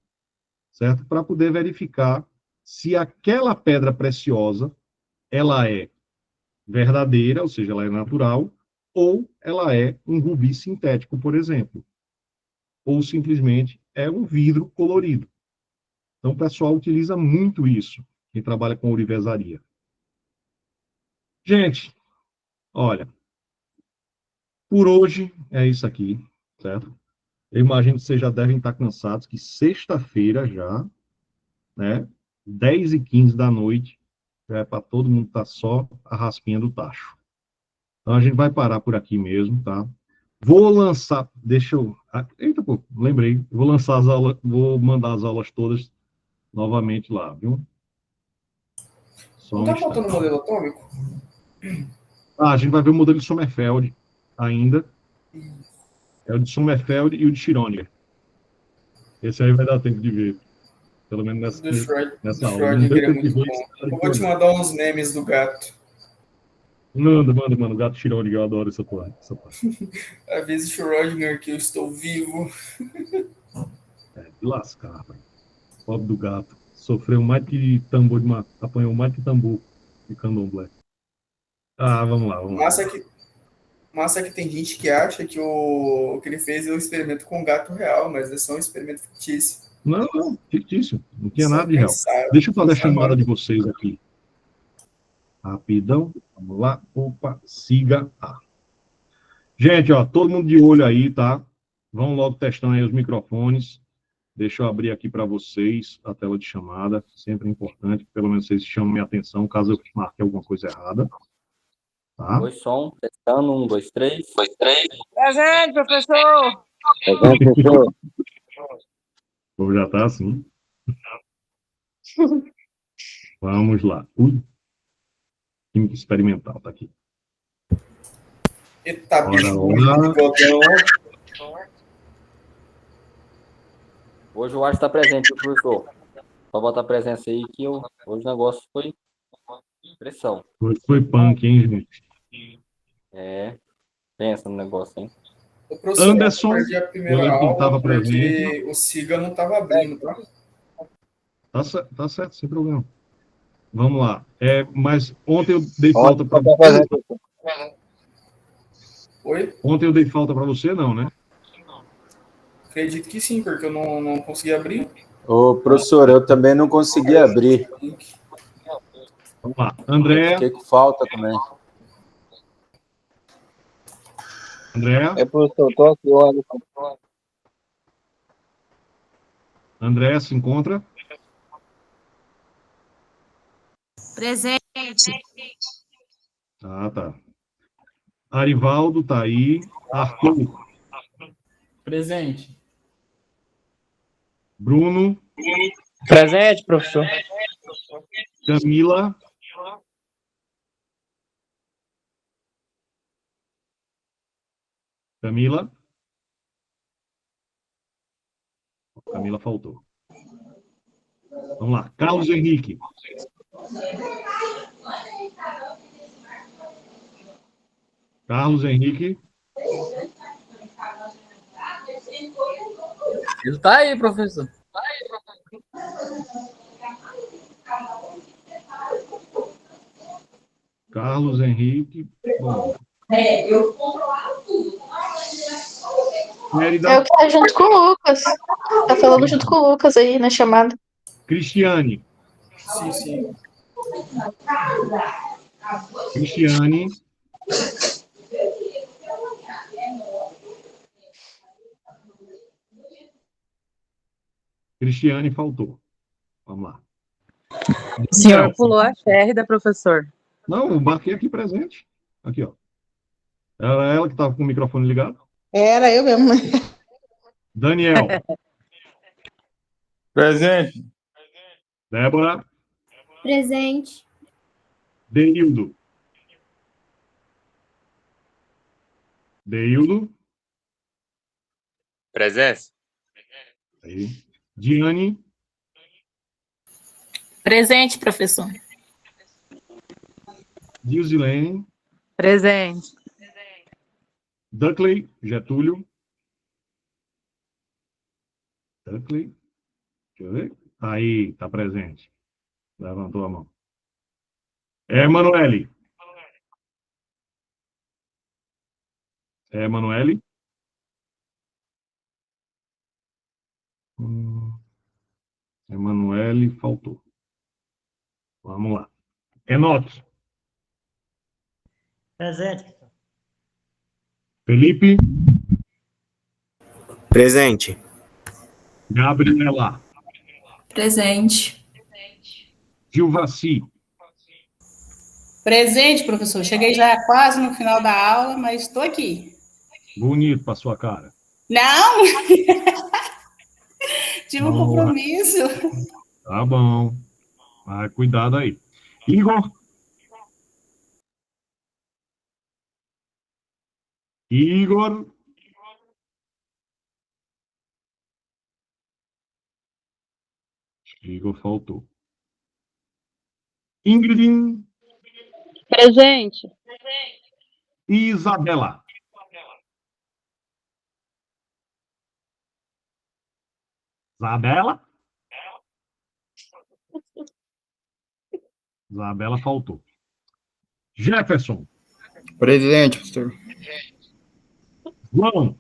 certo? Para poder verificar se aquela pedra preciosa ela é verdadeira, ou seja, ela é natural, ou ela é um rubi sintético, por exemplo, ou simplesmente é um vidro colorido. Então, o pessoal utiliza muito isso, quem trabalha com ourivesaria. Gente, olha, por hoje é isso aqui, certo? Eu imagino que vocês já devem estar cansados, que sexta-feira já, né, 10h15 da noite, já é para todo mundo estar só a raspinha do tacho. Então, a gente vai parar por aqui mesmo, tá? Vou lançar, deixa eu... Eita, pô, lembrei. Vou lançar as aulas, vou mandar as aulas todas novamente lá, viu? Só Não um tá instante. faltando o modelo atômico? A gente vai ver o modelo de Sommerfeld ainda. É o de Sommerfeld e o de Schrödinger. Esse aí vai dar tempo de ver. Pelo menos nessa aula. Não deu é tempo de muito ver. bom. Eu vou te mandar uns memes do gato. Manda, o gato Schrödinger, eu adoro essa parte. Avise Schrödinger que eu estou vivo. É, de lascar, rapaz. Pobre do gato. Sofreu mais que tambor de apanhou mais que tambor de candomblé. Ah, vamos lá. Massa que tem gente que acha que o que ele fez é um experimento com um gato real, mas é só um experimento fictício. Não, fictício. Não tinha nada de real. Deixa eu fazer a chamada de vocês aqui. Rapidão. Vamos lá. Opa, siga A. Gente, ó, todo mundo de olho aí, tá? Vamos logo testando aí os microfones. Deixa eu abrir aqui para vocês a tela de chamada. Sempre importante, que pelo menos vocês chamem minha atenção caso eu marque alguma coisa errada. Tá? Oi, som, testando, 1, 2, 3. 1, 2, 3. Presente, professor! Presente, professor. Ou já tá assim. Vamos lá. Química experimental, tá aqui. Eita, bicho Bora lá. de botão. Hoje o Arte está presente, professor. Só botar a presença aí que hoje o negócio foi pressão. Hoje foi punk, hein, gente? É, pensa no negócio, hein? O professor, Anderson, eu perdi a eu primeira lembro que ele aula estava porque presente. o Siga não estava abrindo, tá? Tá certo, sem problema. Vamos lá. Mas ontem eu dei falta para você. Oi? Ontem eu dei falta para você, não, né? Acredito que sim, porque eu não consegui abrir. Ô, professor, eu também não consegui abrir. Vamos lá. André. Fiquei com falta também. André. É, professor, tô aqui, olha. André, se encontra? Presente. Ah, tá. Arivaldo tá aí. Arthur. Presente. Bruno. Presente, professor. Camila. Camila. Camila faltou. Vamos lá. Carlos Henrique. Carlos Henrique. Ele tá aí, professor. Carlos Henrique. Bom. Eu controlava tudo. Mérida. É o que tá junto com o Lucas. Tá falando junto com o Lucas aí na chamada. Cristiane. Sim, sim. Cristiane. Cristiane faltou. Vamos lá. O senhor pulou a Sherida, professor. Não, eu marquei aqui presente. Aqui, ó. Era ela que estava com o microfone ligado? Era eu mesmo. Daniel. Presente. Débora. Presente. Deildo. Deildo. Presença. Aí. Diane. Presente, professor. Dilzilene. Presente. Duckley. Getúlio. Duckley. Deixa eu ver. Aí, tá presente. Levantou a mão. Emanuele. Emanuele. Emanuele faltou. Vamos lá. Enoque. Presente. Felipe. Presente. Gabriela. Presente. Gilvaci. Presente, professor. Cheguei já quase no final da aula, mas estou aqui. Bonito para sua cara. Não! Tive um Vamos lá. compromisso. Tá bom. Vai, cuidado aí. Igor. Igor. Igor faltou. Ingrid. Presente. Isabela. Isabela? Isabela faltou. Jefferson. Presente, professor. João.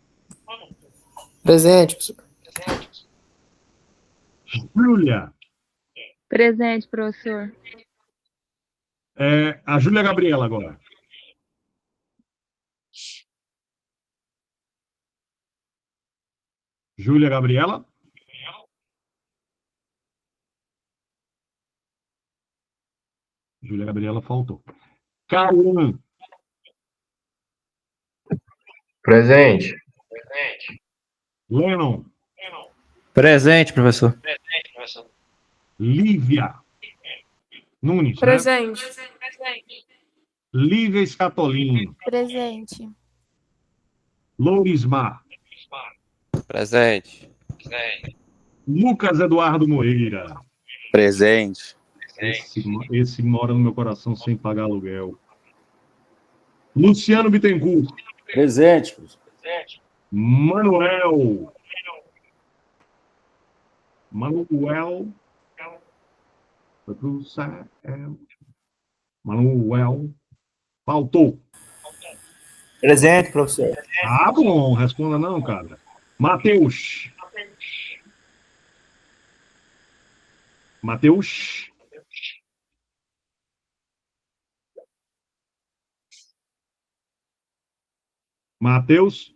Presente, professor. Júlia. Presente, professor. A Júlia Gabriela agora. Júlia Gabriela. Júlia Gabriela faltou. Cauã. Presente. Lennon. Presente, professor. Lívia. Nunes. Né? Presente. Lívia Scatolini. Presente. Lourismar. Presente. Lucas Eduardo Moreira. Presente. Esse mora no meu coração sem pagar aluguel. Luciano Bittencourt. Presente. Manuel. Manuel. Manuel. Faltou. Presente, professor. Ah, bom. Responda não, cara. Mateus. Mateus. Mateus.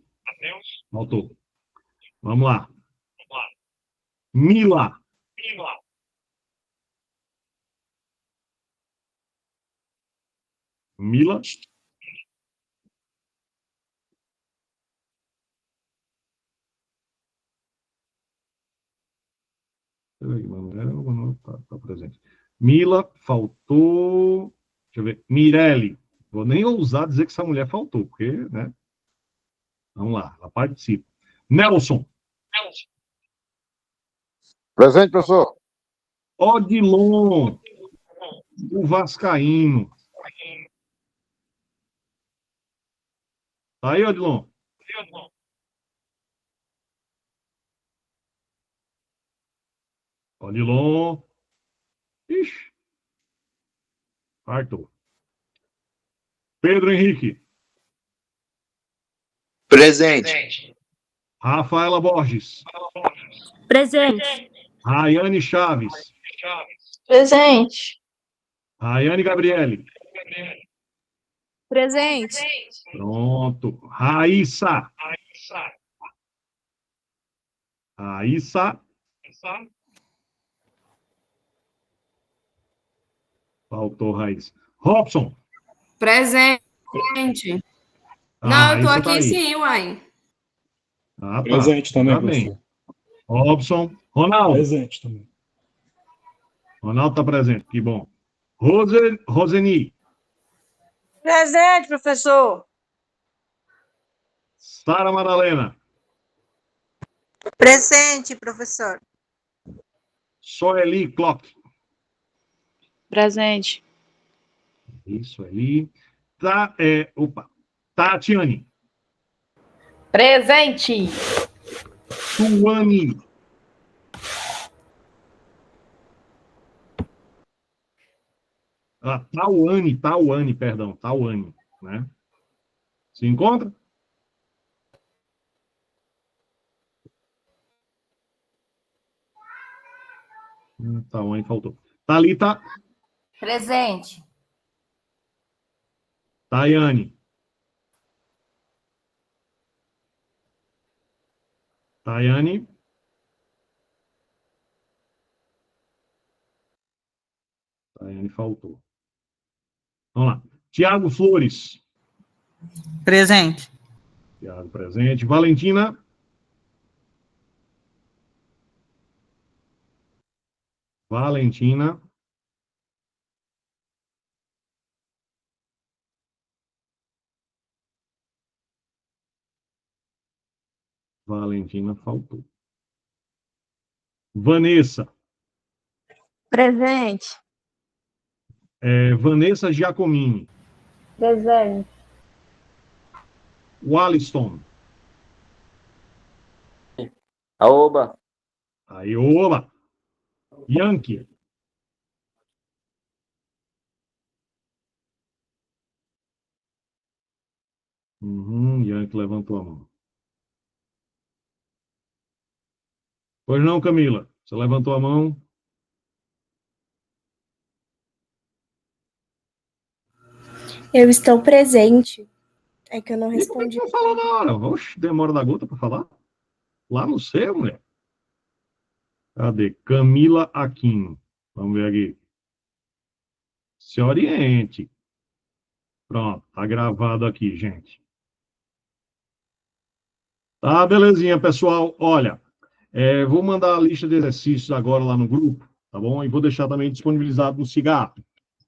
Faltou. Vamos lá. Mila. Mila. Peraí, Manuel tá presente. Mila, faltou. Deixa eu ver. Mirelle. Vou nem ousar dizer que essa mulher faltou, porque, né? Vamos lá, ela participa. Nelson. Presente, professor. Odilon. O Vascaíno. Tá aí, Odilon? Odilon. Ixi. Arthur. Pedro Henrique. Presente. Rafaela Borges. Presente. Rayane Chaves. Presente. Rayane Gabriele. Presente. Pronto. Raíssa. Raíssa. Faltou Raíssa. Robson. Presente. Não, eu tô Raíssa aqui tá aí. sim, uai. Ah, tá. Presente também, Tá bem. professor. Robson. Ronaldo. Presente também. Ronaldo tá presente, que bom. Roseni. Presente, professor. Sara Madalena. Presente, professor. Soeli Clock. Presente. Isso ali. Tatiane. Presente. Tuane. Tauane, perdão, Tauane, né? Se encontra? Tauane faltou. Thalita. Presente. Tayane. Tayane. Tayane faltou. Vamos lá. Tiago Flores. Presente. Tiago presente. Valentina. Valentina. Valentina faltou. Vanessa. Presente. Vanessa Giacomini. Presente. Waliston. Aoba. Aí, oba. Yankee. Yankee levantou a mão. Pois não, Camila? Você levantou a mão? Eu estou presente. É que eu não respondi. Não fala na hora. Oxe, demora da gota para falar. Lá no seu, mulher. Cadê? Camila Aquino. Vamos ver aqui. Se oriente. Pronto, tá gravado aqui, gente. Tá, belezinha, pessoal. Olha, vou mandar a lista de exercícios agora lá no grupo, tá bom? E vou deixar também disponibilizado no SIGA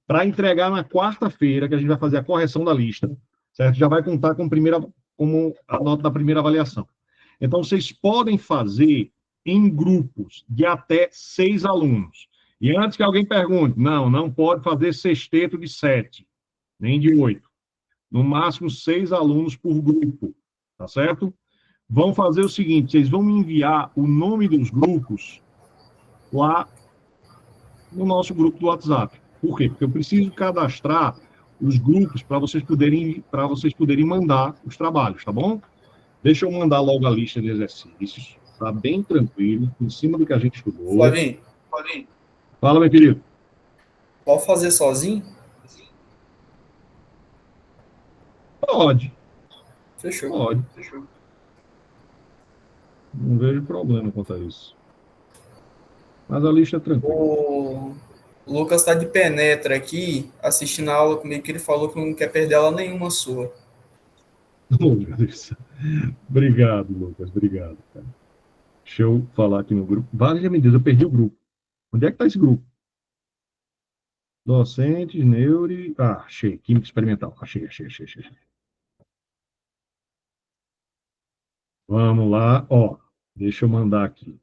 para entregar na quarta-feira, que a gente vai fazer a correção da lista, certo? Já vai contar como a nota da primeira avaliação. Então, vocês podem fazer em grupos de até 6 alunos. E antes que alguém pergunte, não pode fazer sexteto de 7, nem de 8. No máximo 6 alunos por grupo, tá certo? Vão fazer o seguinte, vocês vão me enviar o nome dos grupos lá no nosso grupo do WhatsApp. Por quê? Porque eu preciso cadastrar os grupos para vocês poderem mandar os trabalhos, tá bom? Deixa eu mandar logo a lista de exercícios, tá bem tranquilo, em cima do que a gente estudou. Flavinho. Fala, meu querido. Pode fazer sozinho? Pode. Fechou. Pode. Não vejo problema quanto a isso. Mas a lista é tranquila. O Lucas está de penetra aqui, assistindo a aula comigo, que ele falou que não quer perder aula nenhuma sua. Oh, meu Deus. Obrigado, Lucas. Obrigado, cara. Deixa eu falar aqui no grupo. Vale, me Deus, eu perdi o grupo. Onde é que está esse grupo? Docentes, Neure... achei. Química experimental. Achei. Vamos lá. Ó, deixa eu mandar aqui.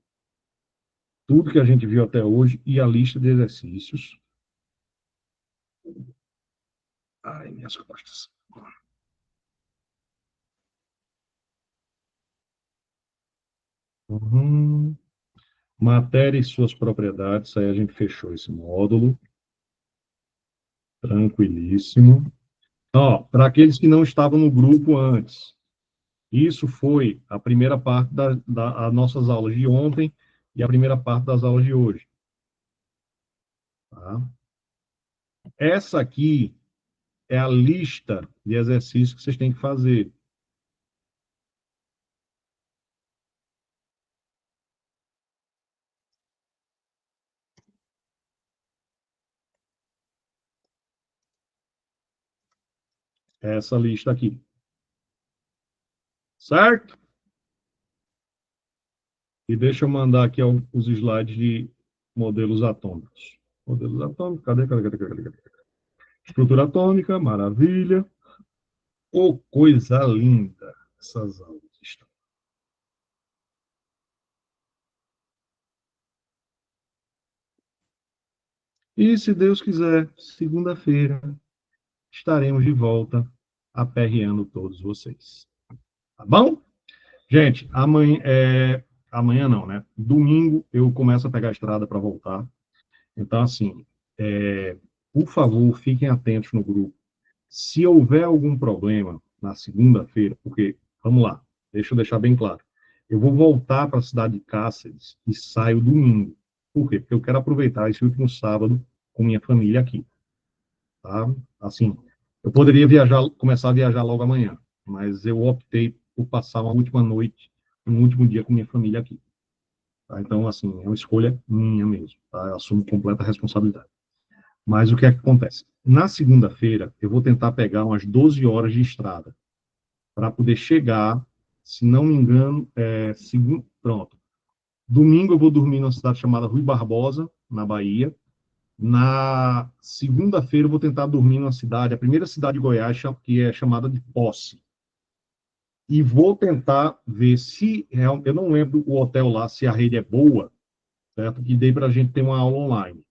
Tudo que a gente viu até hoje e a lista de exercícios. Ai, minhas costas. Matéria e suas propriedades. Aí a gente fechou esse módulo. Tranquilíssimo. Ó, para aqueles que não estavam no grupo antes, isso foi a primeira parte das nossas aulas de ontem e a primeira parte das aulas de hoje. Tá? Essa aqui é a lista de exercícios que vocês têm que fazer. Essa lista aqui. Certo? E deixa eu mandar aqui os slides de modelos atômicos. Modelos atômicos, cadê? Estrutura atômica, maravilha. Oh, coisa linda essas aulas estão. E, se Deus quiser, segunda-feira, estaremos de volta aperreando todos vocês. Tá bom? Gente, amanhã não, né? Domingo eu começo a pegar a estrada para voltar. Então, assim, por favor, fiquem atentos no grupo. Se houver algum problema na segunda-feira, porque, vamos lá, deixa eu deixar bem claro. Eu vou voltar para a cidade de Cáceres e saio domingo. Por quê? Porque eu quero aproveitar esse último sábado com minha família aqui. Tá? Assim, eu poderia começar a viajar logo amanhã, mas eu optei por passar uma última noite, um último dia com minha família aqui. Tá? Então, assim, é uma escolha minha mesmo. Tá? Eu assumo completa responsabilidade. Mas o que é que acontece? Na segunda-feira, eu vou tentar pegar umas 12 horas de estrada para poder chegar, se não me engano, pronto. Domingo eu vou dormir numa cidade chamada Rui Barbosa, na Bahia. Na segunda-feira eu vou tentar dormir numa cidade, a primeira cidade de Goiás, que é chamada de Posse. E vou tentar ver se, eu não lembro o hotel lá, se a rede é boa, certo? Que dê para a gente ter uma aula online.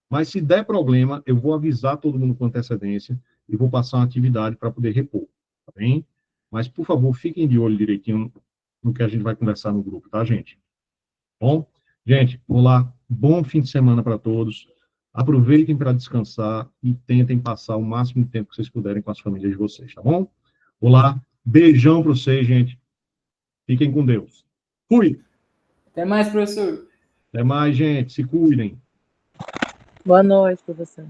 Mas se der problema, eu vou avisar todo mundo com antecedência e vou passar uma atividade para poder repor, tá bem? Mas, por favor, fiquem de olho direitinho no que a gente vai conversar no grupo, tá, gente? Bom? Gente, olá, bom fim de semana para todos. Aproveitem para descansar e tentem passar o máximo de tempo que vocês puderem com as famílias de vocês, tá bom? Olá, beijão para vocês, gente. Fiquem com Deus. Fui! Até mais, professor. Até mais, gente. Se cuidem. Boa noite, professor.